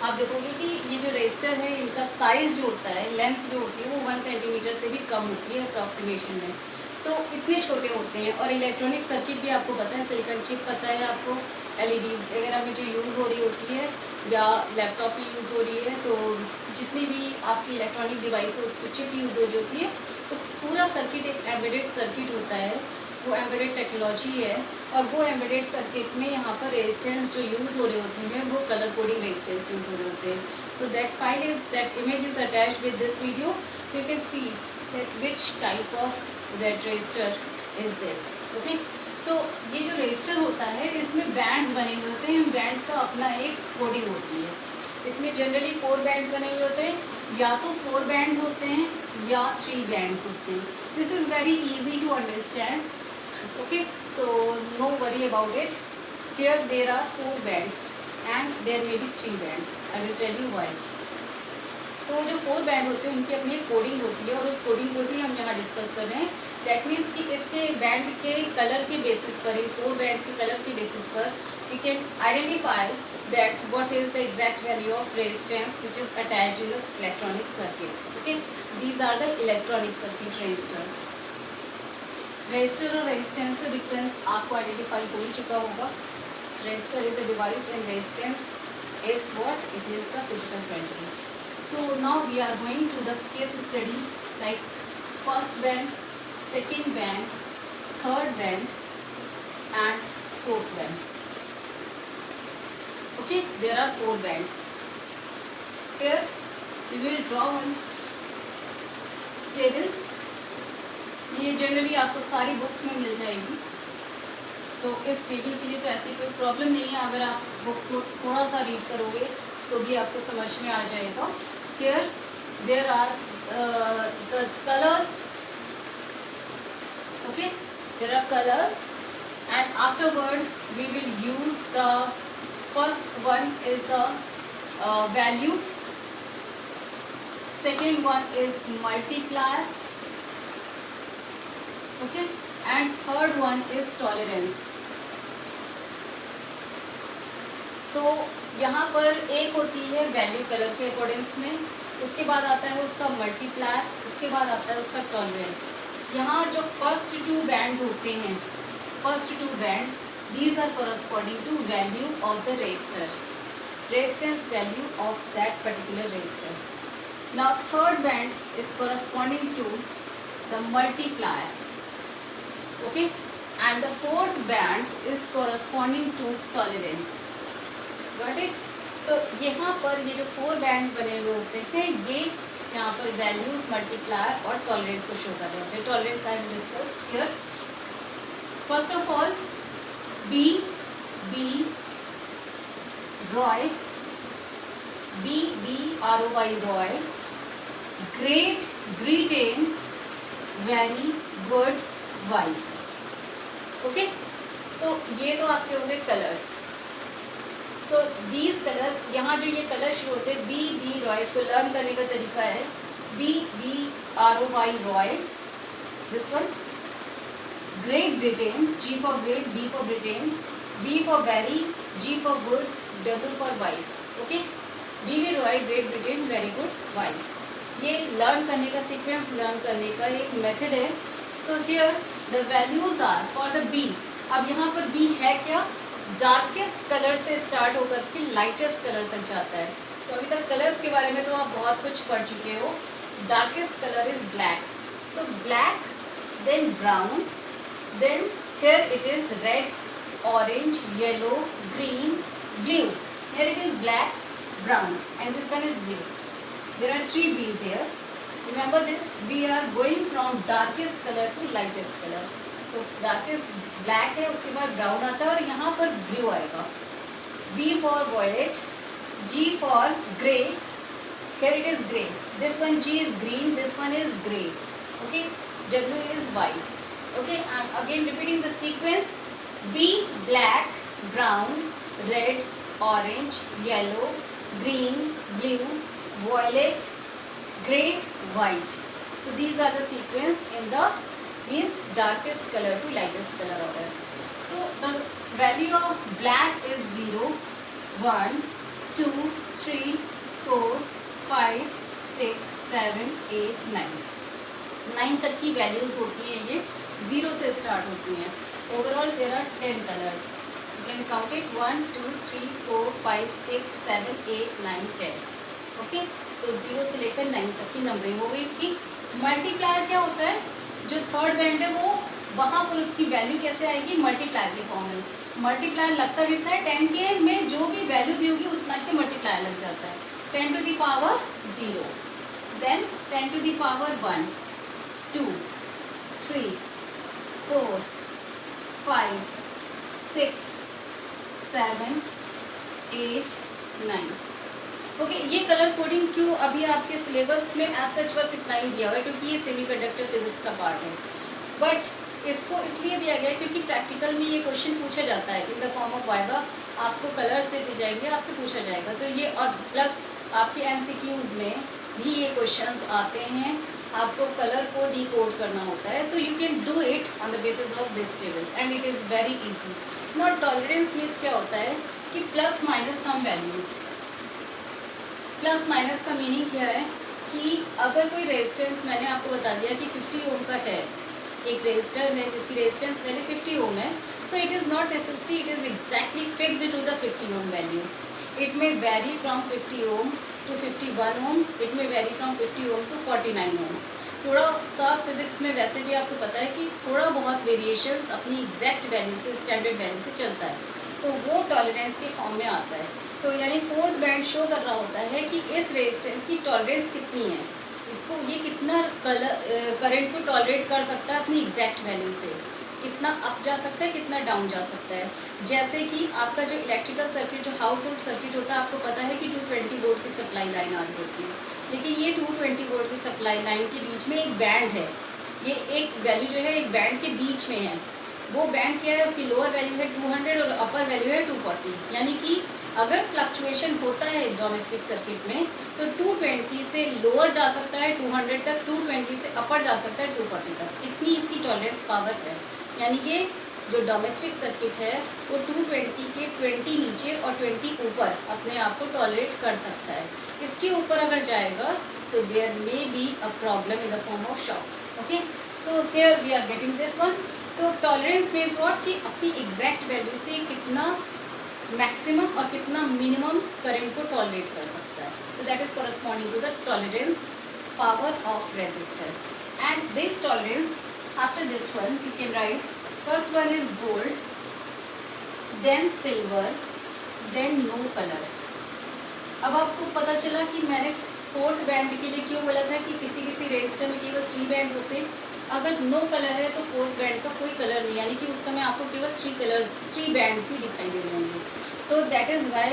आप देखोगे कि ये जो रजिस्टर है इनका साइज़ जो होता है, लेंथ जो होती है वो 1 सेंटीमीटर से भी कम होती है अप्रॉक्सीमेशन में। तो इतने छोटे होते हैं। और इलेक्ट्रॉनिक सर्किट भी आपको पता है, सिलिकॉन चिप पता है आपको, एलईडीज़ वगैरह में जो यूज़ हो रही होती है या लैपटॉप में यूज़ हो रही है, तो जितनी भी आपकी इलेक्ट्रॉनिक डिवाइस है उस पर चिप यूज़ हो रही होती है, उस पूरा सर्किट एक एम्बेडेड सर्किट होता है वो एम्बेडेड टेक्नोलॉजी है, और वो एम्बेडेड सर्किट में यहाँ पर रेजिस्टेंस जो यूज़ हो रहे होते हैं वो कलर कोडिंग रेजिस्टेंस यूज़ हो रहे होते हैं. So that image is attached with this video, so you can see that which type of that register is this. Okay, so ये जो रजिस्टर होता है इसमें बैंड्स बने हुए होते हैं. इन बैंड्स का अपना एक कोडिंग होती है. इसमें जनरली 4 बैंड्स बने हुए होते हैं, या तो 4 बैंड्स होते हैं या 3 बैंड्स होते हैं. This is very easy to understand. Okay, so no worry about it. Here there are 4 bands and there may be 3 bands. I will tell you why. तो जो 4 बैंड होते हैं उनकी अपनी एक कोडिंग होती है, और उस कोडिंग को ही हम यहाँ डिस्कस कर रहे हैं. दैट मीन्स कि इसके बैंड के कलर के बेसिस पर, इन 4 बैंड्स के कलर के बेसिस पर we can identify that what is the exact value of resistance which is attached in the electronic circuit. Okay, these are the electronic circuit resistors. Resistor और resistance का difference आपको identify हो ही चुका होगा. Resistor is a device and resistance is what? It is the physical quantity. So now we are going to the case study like first band, second band, third band and fourth band. Okay, there are 4 bands. Here we will draw one table. ये generally आपको सारी books में मिल जाएगी, तो इस table के लिए तो ऐसी कोई प्रॉब्लम नहीं है. अगर आप बुक को थोड़ा सा रीड करोगे तो भी आपको समझ में आ जाएगा. Here there are the colors. Okay, there are colors, and afterward we will use the first one is the value, second one is multiplier, okay, and third one is tolerance. तो यहाँ पर एक होती है वैल्यू कलर के according में, उसके बाद आता है उसका मल्टीप्लायर, उसके बाद आता है उसका टॉलरेंस. यहाँ जो फर्स्ट 2 बैंड होते हैं, first 2 band, these are corresponding to value of the resistor, resistance value of that particular resistor. Now third band is corresponding to the multiplier. Okay, and the fourth band is corresponding to tolerance. Got it? तो यहाँ पर ये जो 4 bands बने हुए होते हैं, ये यहाँ पर वैल्यूज, मल्टीप्लायर और टॉलरेंस को शो कर रहे होते हैं. Tolerance I will discuss here. First of all B Roy, BBROY Roy, Great Britain, very good wife. Okay, तो ये तो आपके हो गए कलर्स. सो दीज कलर्स, यहाँ जो ये कलर शुरू होते हैं BB Roy, इसको लर्न करने का तरीका है BBROY Roy, this one. Great Britain, G for great, B for Britain, V for very, G for good, W for wife. Okay, BB Roy, Great Britain, very good wife. ये learn करने का sequence, learn करने का एक method है. So here the values are for the B. अब यहाँ पर B है क्या? डार्केस्ट कलर से स्टार्ट होकर के लाइटेस्ट कलर तक जाता है. तो अभी तक कलर्स के बारे में तो आप बहुत कुछ पढ़ चुके हो. Darkest colour is black. So black, then brown, then here it is red, orange, yellow, green, blue. Here it is black, brown, and this one is blue. There are 3 B's here. Remember this, we are going from darkest color to lightest color. तो darkest black है, उसके बाद brown आता है, और यहाँ पर blue आएगा. V for violet, G for grey. Here it is grey. This one G is green, this one is grey. Okay, W is white. Okay, I'm again repeating the sequence. B black, brown, red, orange, yellow, green, blue, violet, grey, white. So these are the sequence in the means darkest color to lightest color order. So the value of black is 0, 1, 2, 3, 4, 5, 6, 7, 8, 9. 9 तक की values होती हैं, ये 0 से start होती हैं. Overall there are 10 colours. You can count it 1, 2, 3, 4, 5, 6, 7, 8, 9, 10. Okay, तो 0 से लेकर 9 तक की नंबरिंग हो गई इसकी. मल्टीप्लायर क्या होता है? जो थर्ड बैंड है वो वहाँ पर उसकी वैल्यू कैसे आएगी, मल्टीप्लायर के फॉर्म में। मल्टीप्लायर लगता कितना है, 10 के में जो भी वैल्यू दी होगी उतना के मल्टीप्लायर लग जाता है। 10 to the power 0, then 10 to the power 1, 2, 3, 4, 5, 6, 7, 8, 9। Okay, ये कलर कोडिंग क्यों अभी आपके सिलेबस में एज सच बस इतना ही दिया हुआ है क्योंकि ये सेमीकंडक्टर फिजिक्स का पार्ट है, बट इसको इसलिए दिया गया है क्योंकि प्रैक्टिकल में ये क्वेश्चन पूछा जाता है in the form of viva. आपको कलर्स दे दिए जाएंगे, आपसे पूछा जाएगा, तो ये और प्लस आपके एमसीक्यूज में भी ये क्वेश्चंस आते हैं, आपको कलर को डिकोड करना होता है, तो you can do it on the basis of this table and it is very easy. Not tolerance means क्या होता है कि plus minus sum values. Plus minus का मीनिंग क्या है कि अगर कोई रेजिस्टेंस, मैंने आपको बता दिया कि 50 ओम का है, एक रेजिस्टर है जिसकी रेजिस्टेंस वैल्यू 50 ओम है, so it is not necessary it is exactly fixed to the 50 ohm value. It may vary from 50 ohm to 51 ohm, it may vary from 50 ohm to 49 ohm. थोड़ा सा physics में वैसे भी आपको पता है कि थोड़ा बहुत वेरिएशंस अपनी एग्जैक्ट वैल्यू से, स्टैंडर्ड वैल्यू से चलता है, तो वो टॉलरेंस के फॉर्म में आता है। तो यानी फोर्थ बैंड शो कर रहा होता है कि इस रेजिस्टेंस की टॉलरेंस कितनी है, इसको ये कितना करंट को टॉलरेट कर सकता है अपनी एग्जैक्ट वैल्यू से, कितना अप जा सकता है, कितना डाउन जा सकता है। जैसे कि आपका जो इलेक्ट्रिकल सर्किट, जो हाउस होल्ड सर्किट होता है, आपको पता है कि 220 वोल्ट की सप्लाई लाइन आ रही होती है, लेकिन ये 220 वोल्ट की सप्लाई लाइन के बीच में एक बैंड है, ये एक वैल्यू जो है एक बैंड के बीच में है। वो बैंड क्या है, उसकी लोअर वैल्यू है 200 और अपर वैल्यू है 240। यानी कि अगर फ्लक्चुएशन होता है डोमेस्टिक सर्किट में तो 220 से लोअर जा सकता है 200 तक, 220 से अपर जा सकता है 240 तक, इतनी इसकी टॉलरेंस पावर है। यानी ये जो डोमेस्टिक सर्किट है वो 220 के 20 नीचे और 20 ऊपर अपने आप को टॉलरेट कर सकता है। इसके ऊपर अगर जाएगा तो there may be a problem in the form of shock. Okay, so here we are getting this one. तो टॉलरेंस मीन्स व्हाट, कि अपनी एग्जैक्ट वैल्यू से कितना मैक्सिमम और कितना मिनिमम करंट को टॉलरेट कर सकता है। So that is corresponding to the tolerance power of resistor. And this tolerance, after this one you can write, first one is gold, then silver, then no colour. अब आपको पता चला कि मैंने फोर्थ बैंड के लिए क्यों बोला था कि किसी किसी रेजिस्टर में केवल 3 बैंड होते, अगर नो कलर है तो फोर्थ बैंड का कोई कलर नहीं, यानी कि उस समय आपको केवल 3 बैंड्स ही दिखाई दे रहे होंगे। तो that is why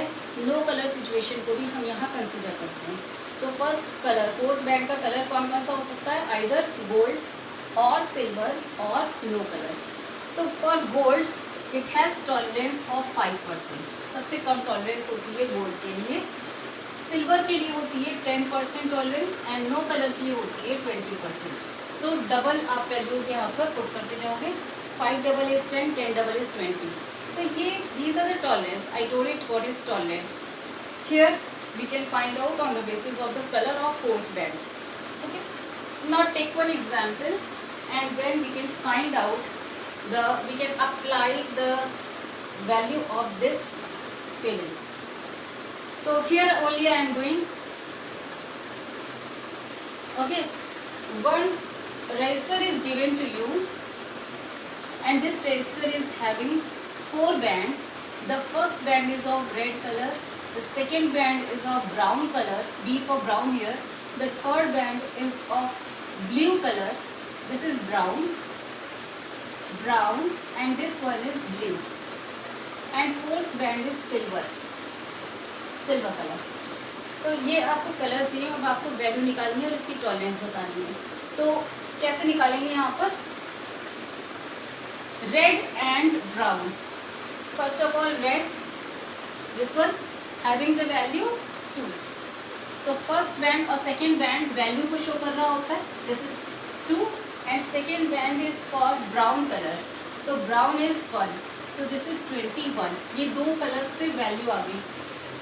no colour situation को भी हम यहाँ कंसिडर करते हैं। तो फर्स्ट कलर, फोर्थ बैंड का कलर कौन कौन सा हो सकता है, आइदर गोल्ड और सिल्वर और no colour. So for gold it has tolerance of 5%, सबसे कम टॉलरेंस होती है गोल्ड के लिए। सिल्वर के लिए होती है 10% टॉलरेंस एंड नो कलर के लिए होती है 20%। सो डबल आप वैल्यूज़ यहाँ पर पुट करते जाओगे, 5 डबल इज 10, 10 डबल इज 20। तो ये these are the tolerance. I told it what is tolerance. Here we can find out on the basis of the colour of fourth band. Okay, now take one example and then we can find out we can apply the value of this table. So here only I am doing, okay, one resistor is given to you and this resistor is having 4 band. The first band is of red color, the second band is of brown color, B for brown here, the third band is of blue color, this is brown, and this one is blue, and fourth band is silver color. तो ये आपको colours दिए, अब आपको value निकालनी है और इसकी टॉलरेंस बतानी है। तो कैसे निकालेंगे यहाँ पर, red and brown. First of all red, this one having the value 2, तो फर्स्ट बैंड और सेकेंड बैंड वैल्यू को शो कर रहा होता है, this is 2 and second band is for brown color, so brown is 1, so this is 21। ये दो colour से वैल्यू आ गई।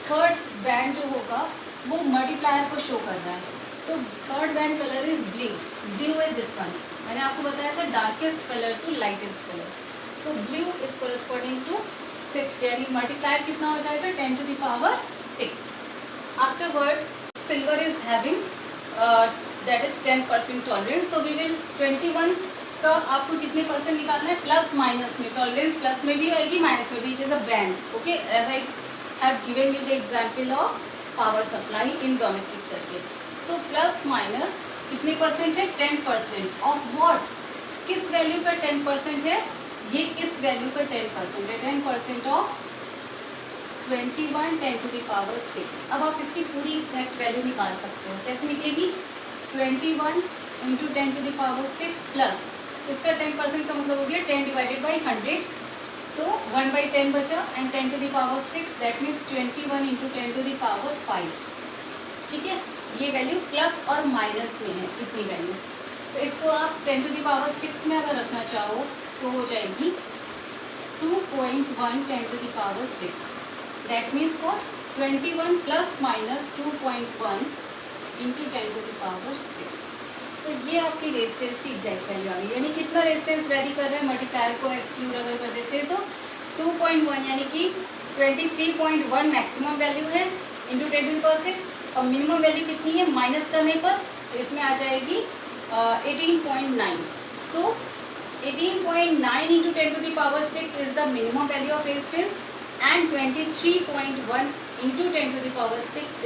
थर्ड बैंड जो होगा वो मल्टीप्लायर को शो कर रहा है, तो third band colour is blue है दिस वन। मैंने आपको बताया था darkest colour to lightest colour, so blue is corresponding to 6, यानी मल्टीप्लायर कितना हो जाएगा 10 to the power 6। Afterward silver is having that is 10% tolerance, so we will 21 तो आपको कितने परसेंट निकालना है, प्लस माइनस में, टॉलरेंस प्लस में भी आएगी माइनस में भी, it is a band, okay, as I have given you the example of power supply in domestic circuit. So plus minus कितने परसेंट है, 10% ऑफ व्हाट, किस वैल्यू का 10% है, ये इस वैल्यू का 10% है, 10% ऑफ 21 10⁻⁶। अब आप इसकी पूरी एग्जैक्ट वैल्यू निकाल सकते हो, कैसे निकलेगी, 21 इंटू 10⁻⁶ प्लस इसका 10% का मतलब हो गया 10 डिवाइडेड बाई 100, तो 1/10 बचा, एंड 10⁻⁶, दैट मीन्स 21 इंटू 10⁵, ठीक है। ये वैल्यू प्लस और माइनस में है, इतनी वैल्यू, तो इसको आप 10⁻⁶ में अगर रखना चाहो तो हो जाएगी 2.1 10⁻⁶, that means for 21 plus minus 2.1 into 10⁻⁶। तो ये आपकी रेजिस्टेंस की एग्जैक्ट वैल्यू आ गई, यानी कितना रेजिस्टेंस वेरी कर रहा है, मल्टीप्लायर को एक्सक्लूड अगर कर देते हैं तो 2.1 यानी कि 23.1 मैक्सिमम वैल्यू है इंटू 10⁻⁶, और मिनिमम वैल्यू कितनी है माइनस करने पर, तो इसमें आ जाएगी 18.9। सो 18.9 into 10⁻⁶ is the minimum value of resistance, and 23.1 into 10⁻⁶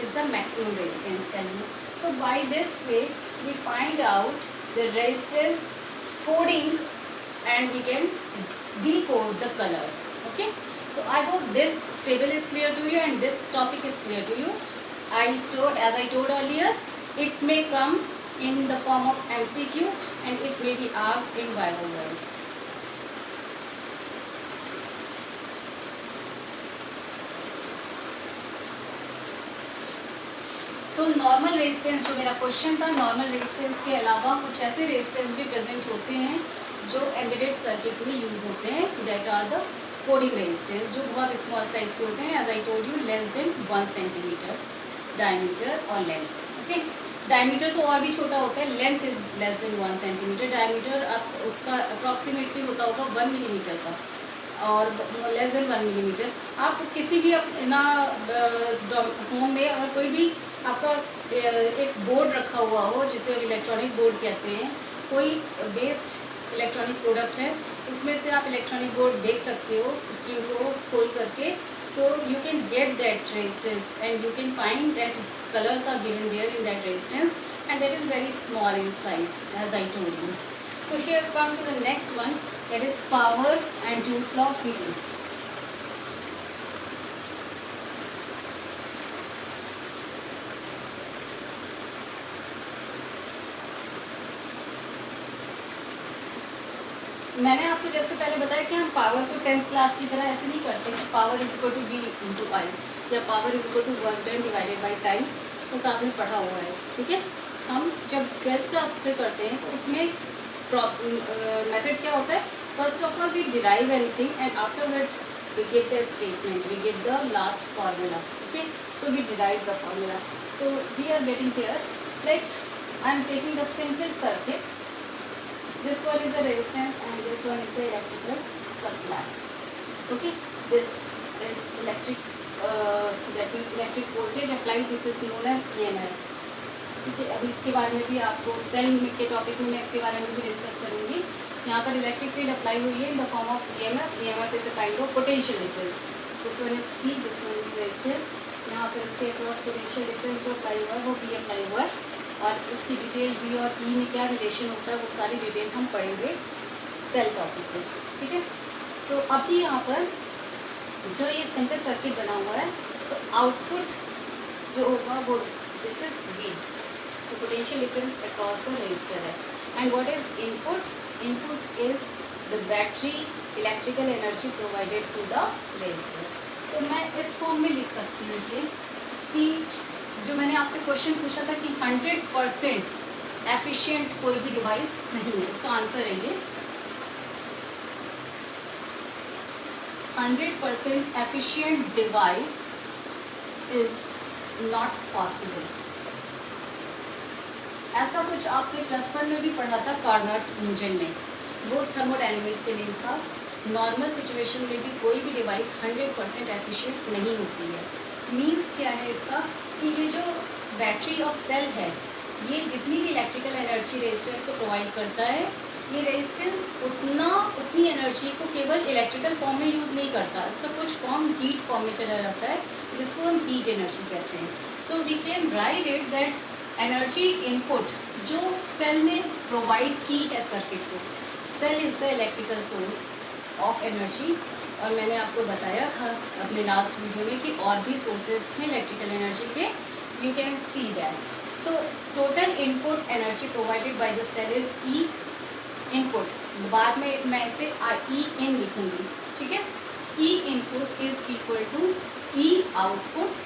is the maximum resistance value. So by this way we find out the resistance coding and we can decode the colors. Okay, so I hope this table is clear to you and this topic is clear to you. As I told earlier, it may come in the form of MCQ and it may be asked in Bible verse. तो normal resistance जो मेरा question था, normal resistance के अलावा कुछ ऐसे resistance भी present होते हैं जो एम्बेडेड सर्किट में यूज होते हैं, that are the coding resistance, जो बहुत स्मॉल साइज के होते हैं, as I told you less than 1 centimetre diameter और लेंथ, ओके। डायमीटर तो और भी छोटा होता है, length is less than 1 centimetre, diameter आप उसका अप्रॉक्सीमेटली होता होगा 1 मिलीमीटर का, और लेस देन 1 मिलीमीटर। आप किसी भी अपना होम में अगर कोई भी आपका एक बोर्ड रखा हुआ हो जिसे हम इलेक्ट्रॉनिक बोर्ड कहते हैं, कोई वेस्ट इलेक्ट्रॉनिक प्रोडक्ट है, उसमें से आप इलेक्ट्रॉनिक बोर्ड देख सकते हो स्क्रू को खोल करके, तो you can get that resistance and you can find that colours are given there in that resistance and that is very small in size as I told you. So here come to the next one, that is power and Joule's law of heating. मैंने आपको जैसे पहले बताया कि हम power को 10th class की तरह ऐसे नहीं करते कि power is equal to V into I, या power is equal to work done divided by time, बस आपने पढ़ा हुआ है, ठीक है। हम जब 12th क्लास पे करते हैं तो उसमें मेथड क्या होता है, first of all we derive anything and afterward we give the statement, we give the last formula, okay. So we derive the formula, so we are getting here like I am taking the simple circuit, this one is a resistance and this one is the electrical supply, okay. This is electric that means electric voltage applied, this is known as EMF, ठीक है। अभी इसके बारे में भी आपको cell के topic में मैं इसके बारे में भी डिस्कस करूँगी। यहाँ पर इलेक्ट्रिक फील्ड अप्लाई हुई है in the form of EMF, EMF is a kind of potential difference, this one is T, this one is resistance, यहाँ पर इसके अक्रॉस पोटेंशियल डिफरेंस जो अप्लाई हुआ है वो V अप्लाई हुआ है, और इसकी डिटेल V और E में क्या रिलेशन होता है वो सारी डिटेल हम पढ़ेंगे सेल टॉपिक पे, ठीक है। तो अभी यहाँ पर जो ये सिंपल सर्किट बना हुआ है, तो आउटपुट जो होगा वो दिस इज V, तो potential difference across the resistor है, and what is input, input is the battery electrical energy provided to the resistor. तो मैं इस फॉर्म में लिख सकती हूँ इसे कि जो मैंने आपसे क्वेश्चन पूछा था कि 100% एफिशिएंट कोई भी डिवाइस नहीं है, उसका आंसर है ये 100% efficient device is not possible. ऐसा कुछ आपने +1 में भी पढ़ा था कार्नोट इंजन में, वो थर्मोडायनेमिक्स से लिंक था। नॉर्मल सिचुएशन में भी कोई भी डिवाइस 100% एफिशिएंट नहीं होती है। मीन्स क्या है इसका कि ये जो बैटरी और सेल है, ये जितनी भी इलेक्ट्रिकल एनर्जी रेजिस्टेंस को प्रोवाइड करता है, ये रेजिस्टेंस उतनी एनर्जी को केवल इलेक्ट्रिकल फॉर्म में यूज़ नहीं करता, इसका कुछ फॉर्म हीट फॉर्म में चला जाता है जिसको हम हीट एनर्जी कहते हैं. So we can write it that energy input जो सेल ने प्रोवाइड की है सर्किट को, cell is the electrical source of energy. और मैंने आपको बताया था अपने लास्ट वीडियो में कि और भी सोर्सेज हैं इलेक्ट्रिकल एनर्जी के, you can see that. So total input energy provided by the cell is E input. बाद में मैं इसे ई इन लिखूंगी, ठीक है. E input is equal to E output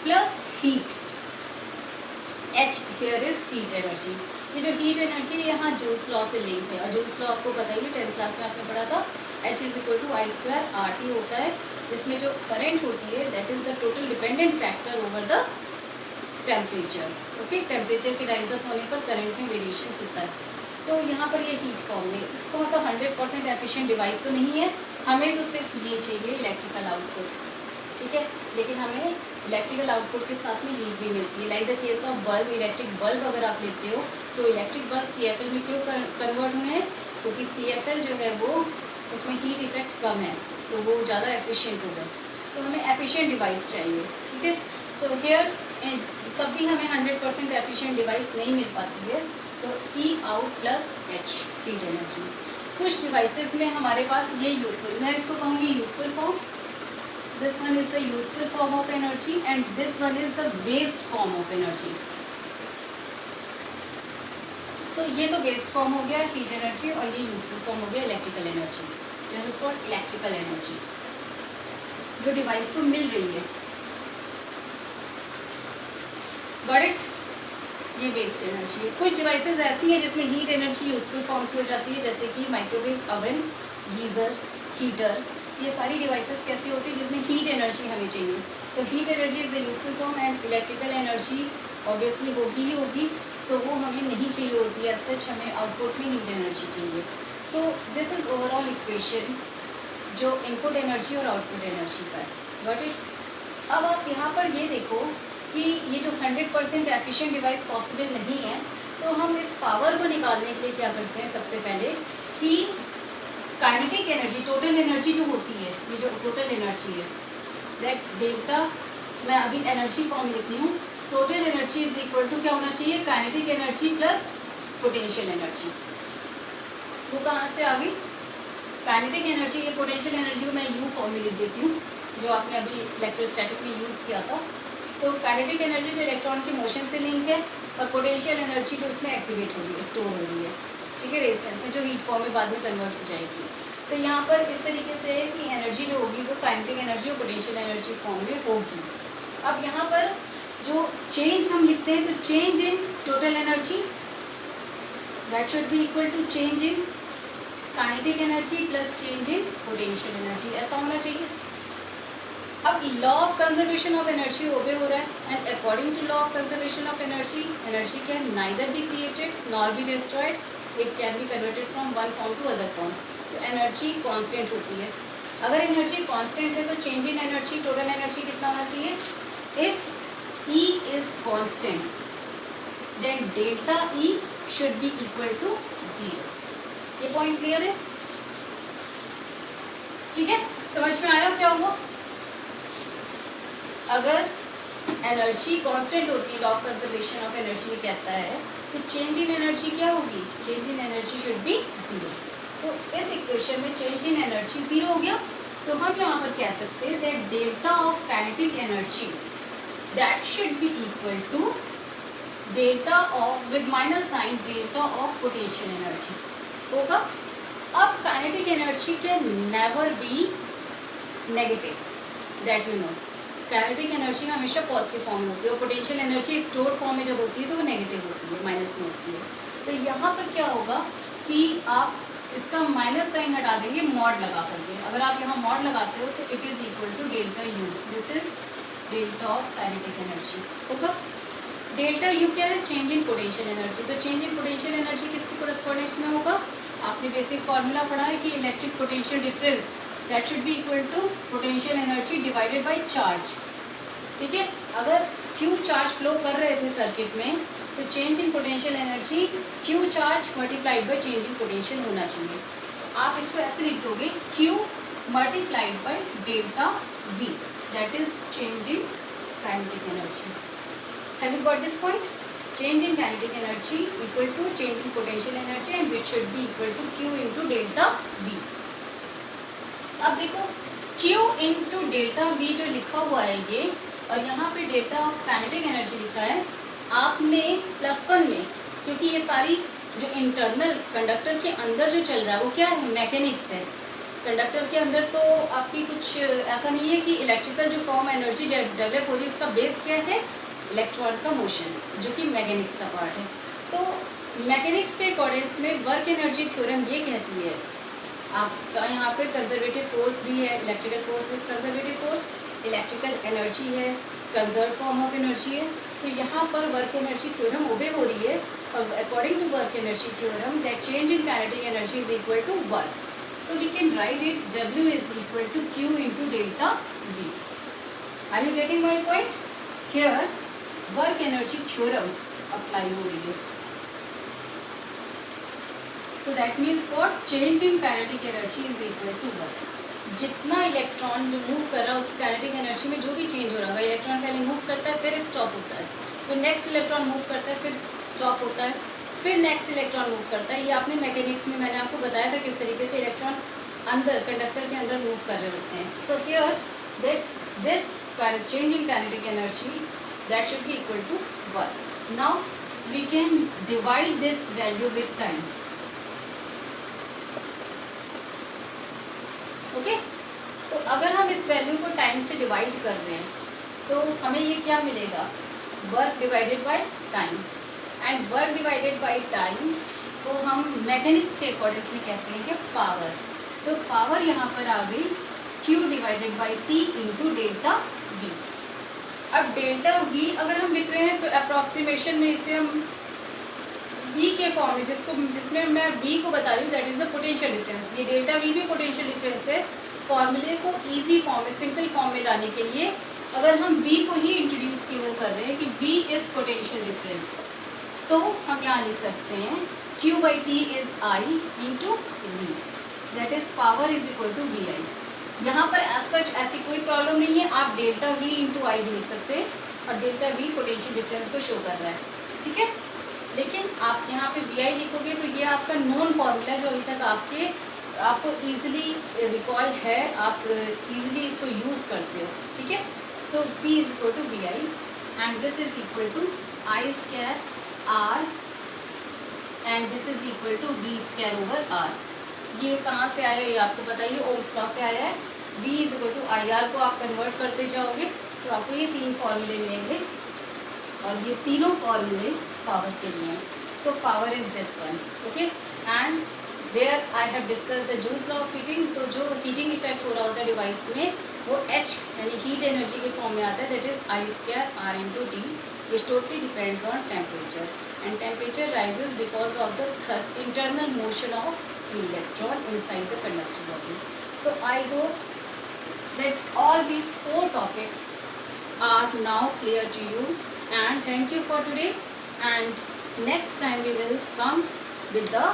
plus heat. H here is heat energy. ये जो heat energy है यहाँ जूल्स लॉ से लिंक है, और जूल्स लॉ आपको पता ही है, 10th क्लास में आपने पढ़ा था. H is equal to I square R T होता है, जिसमें जो करंट होती है that is the total dependent factor over the temperature. Okay, temperature के राइज अप होने पर करंट में वेरिएशन होता है. तो यहाँ पर ये हीट फॉर्म में, इसका मतलब 100% एफिशिएंट डिवाइस तो नहीं है, हमें तो सिर्फ ये चाहिए इलेक्ट्रिकल आउटपुट, ठीक है. लेकिन हमें इलेक्ट्रिकल आउटपुट के साथ में हीट भी मिलती है. Like the case of bulb, electric bulb अगर आप लेते हो तो इलेक्ट्रिक बल्ब CFL में क्यों कन्वर्ट हुए हैं? क्योंकि CFL जो है वो उसमें हीट इफेक्ट कम है, तो वो ज़्यादा एफिशिएंट होगा. तो हमें एफिशिएंट डिवाइस चाहिए, ठीक है. सो हियर तब भी हमें 100% एफिशिएंट डिवाइस नहीं मिल पाती है, तो E out plus H heat energy. कुछ डिवाइसेस में हमारे पास ये यूजफुल, मैं इसको कहूँगी useful form. This one is the useful form of energy and this one is the waste form of energy. तो ये तो वेस्ट फॉर्म हो गया हीट एनर्जी, और ये यूजफुल फॉर्म हो गया electrical energy. This is called electrical energy जो डिवाइस को मिल रही है. Got it? ये वेस्ट एनर्जी है. कुछ डिवाइसेस ऐसी हैं जिसमें हीट एनर्जी यूजफुल फॉर्म की हो जाती है, जैसे कि माइक्रोवेव ओवन, गीज़र, हीटर. ये सारी डिवाइसेस कैसी होती है जिसमें हीट एनर्जी हमें चाहिए. तो heat energy is the useful form and electrical energy obviously होगी ही होगी, तो वो हमें नहीं चाहिए होती है. सच हमें आउटपुट में हीट एनर्जी चाहिए. So this is overall equation जो इनपुट एनर्जी और आउटपुट एनर्जी का है. Got it? अब आप यहाँ पर ये देखो कि ये जो 100% एफिशिएंट डिवाइस पॉसिबल नहीं है, तो हम इस पावर को निकालने के लिए क्या करते हैं? सबसे पहले कि काइनेटिक एनर्जी, टोटल एनर्जी जो होती है, ये जो टोटल एनर्जी है दैट डेल्टा, मैं अभी एनर्जी फॉर्म में लिख रही हूँ. Total energy is equal to क्या होना चाहिए? Kinetic energy plus potential energy. वो कहाँ से आ गई? काइनेटिक एनर्जी, ये पोटेंशियल एनर्जी को मैं यू फॉर्म में लिख देती हूँ, जो आपने अभी इलेक्ट्रोस्टैटिक में यूज़ किया था. तो काइनेटिक एनर्जी जो इलेक्ट्रॉन के मोशन से लिंक है, और पोटेंशियल एनर्जी जो उसमें एक्सिबिट हो रही है, स्टोर हो रही है, ठीक है, रेजिस्टेंस में, जो हीट फॉर्म में बाद में कन्वर्ट हो जाएगी. तो यहाँ पर इस तरीके से है कि एनर्जी जो होगी वो काइनेटिक एनर्जी और पोटेंशियल एनर्जी फॉर्म में होगी. अब यहाँ पर जो चेंज हम लिखते हैं, तो change in total energy that should be equal to change in kinetic energy plus change in potential energy, ऐसा होना चाहिए. अब law of conservation of energy obey हो रहा है, and according to law of conservation of energy, energy can neither be created nor be destroyed, it can be converted from one form to other form. तो energy constant होती है. अगर energy constant है तो change इन energy, total energy कितना होना चाहिए? If E is constant, then delta E should be equal to 0. ये पॉइंट क्लियर है? ठीक है, समझ में आया क्या हुआ? अगर एनर्जी कांस्टेंट होती है, law of conservation of energy ये कहता है, तो चेंज इन एनर्जी क्या होगी? Change in energy should be 0. तो इस इक्वेशन में चेंज इन एनर्जी 0 हो गया, तो हम यहाँ पर कह सकते हैं that delta of kinetic energy that should be equal to delta of with minus sign delta of potential energy होगा. अब kinetic energy can never be negative, that you know. Kinetic energy हमेशा पॉजिटिव फॉर्म में होती है, और potential energy store form में जब होती है तो वो नेगेटिव होती है, माइनस में होती है. तो यहाँ पर क्या होगा कि आप इसका माइनस साइन हटा देंगे मॉड लगा करके. अगर आप यहाँ मॉड लगाते हो तो it is equal to delta U. This is delta of kinetic energy होगा. डेल्टा यू क्या है? Change in potential energy. तो चेंज इन पोटेंशियल एनर्जी किसके कोरेस्पोंडेंस में होगा? आपने बेसिक फार्मूला पढ़ा है कि electric potential difference that should be equal to potential energy divided by charge. ठीक है, अगर क्यू चार्ज फ्लो कर रहे थे सर्किट में, तो change in potential energy Q charge multiplied by change in potential होना चाहिए। आप इसको ऐसे लिख दोगे Q multiplied by delta V, that is change in kinetic energy. Have you got this point? Change in kinetic energy equal to change in potential energy and which should be equal to Q into delta V। अब देखो Q into delta V जो लिखा हुआ है ये, और यहाँ पे डेल्टा ऑफ काइनेटिक एनर्जी लिखा है, आपने +1 में, क्योंकि ये सारी जो इंटरनल कंडक्टर के अंदर जो चल रहा है वो क्या है, मैकेनिक्स है। कंडक्टर के अंदर तो आपकी कुछ ऐसा नहीं है कि इलेक्ट्रिकल जो फॉर्म एनर्जी डेवलप हो रही है उसका बेस क्या है, इलेक्ट्रॉन का मोशन, जो कि मैकेनिक्स का पार्ट है। तो मैकेनिक्स के अकॉर्डिंग्स में वर्क एनर्जी थ्योरम ये कहती है, आपका यहाँ पे कंजर्वेटिव फोर्स भी है, electrical force is conservative force, electrical energy है, कंजर्व फॉर्म ऑफ एनर्जी है। तो यहाँ पर वर्क एनर्जी थ्योरम ओबे हो रही है, और according to work energy theorem that change in kinetic energy is equal to work. So we can write it W is equal to Q into delta V। Are you getting my point? Here work energy theorem apply हो रही है। So that means what, change in kinetic energy is equal to work. जितना electron जो move कर रहा है उस kinetic energy में जो भी चेंज हो रहा है, इलेक्ट्रॉन पहले मूव करता है फिर स्टॉप होता है, फिर नेक्स्ट इलेक्ट्रॉन मूव करता है फिर स्टॉप होता है, फिर नेक्स्ट इलेक्ट्रॉन मूव करता है। ये आपने मैकेनिक्स में मैंने आपको बताया था किस तरीके से इलेक्ट्रॉन अंदर कंडक्टर के अंदर मूव कर रहे होते हैं। So here that this change in kinetic energy that should be equal to work. Now we can divide this value with time. Okay, तो अगर हम इस वैल्यू को टाइम से डिवाइड कर रहे हैं तो हमें ये क्या मिलेगा, work divided by time. And work divided by time को हम मैकेनिक्स के अकॉर्डिंग्स में कहते हैं कि पावर। तो पावर यहाँ पर आ गई Q divided by T into delta V। अब डेल्टा V अगर हम लिख रहे हैं तो अप्रॉक्सीमेशन में इसे हम V के फॉर्म में, जिसमें मैं V को बता रही हूँ, that is the potential difference. ये डेल्टा V भी पोटेंशियल डिफरेंस है। फॉर्मूले को इजी फॉर्म में, सिंपल फॉर्म में लाने के लिए अगर हम V को ही इंट्रोड्यूस केवल कर रहे हैं कि V इज पोटेंशियल डिफरेंस, तो हम यहाँ लिख सकते हैं Q by T is I into V, that is power is equal to VI। यहाँ पर एज सच ऐसी कोई प्रॉब्लम नहीं है, आप डेल्टा V इंटू I भी लिख सकते हैं, और डेल्टा V पोटेंशियल डिफरेंस को शो कर रहा है, ठीक है। लेकिन आप यहाँ पे VI लिखोगे तो ये आपका नॉन फॉर्मूला जो अभी तक आपको ईजिली रिकॉल है, आप ईजिली इसको यूज़ करते हो, ठीक है। So P is equal to VI and this is equal to I square R and this is equal to V square over R। ये कहाँ से आया है ये आपको पता ही है, ओम्स लॉ से आया है। V is equal to IR को आप कन्वर्ट करते जाओगे तो आपको ये 3 फॉर्मूले मिलेंगे, और ये तीनों फॉर्मूले पावर के लिए हैं। So power is this one, okay. And where I have discuss the Joule's law of heating. तो जो हीटिंग इफेक्ट हो रहा होता है डिवाइस में वो H यानी हीट एनर्जी के फॉर्म में आता है, that is I square R into T, which totally depends on temperature, and temperature rises because of the internal motion of electron inside the conductor body. So I hope that all these 4 topics are now clear to you, and thank you for today, and next time we will come with the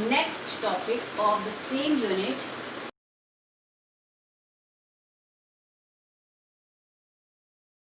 next topic of the same unit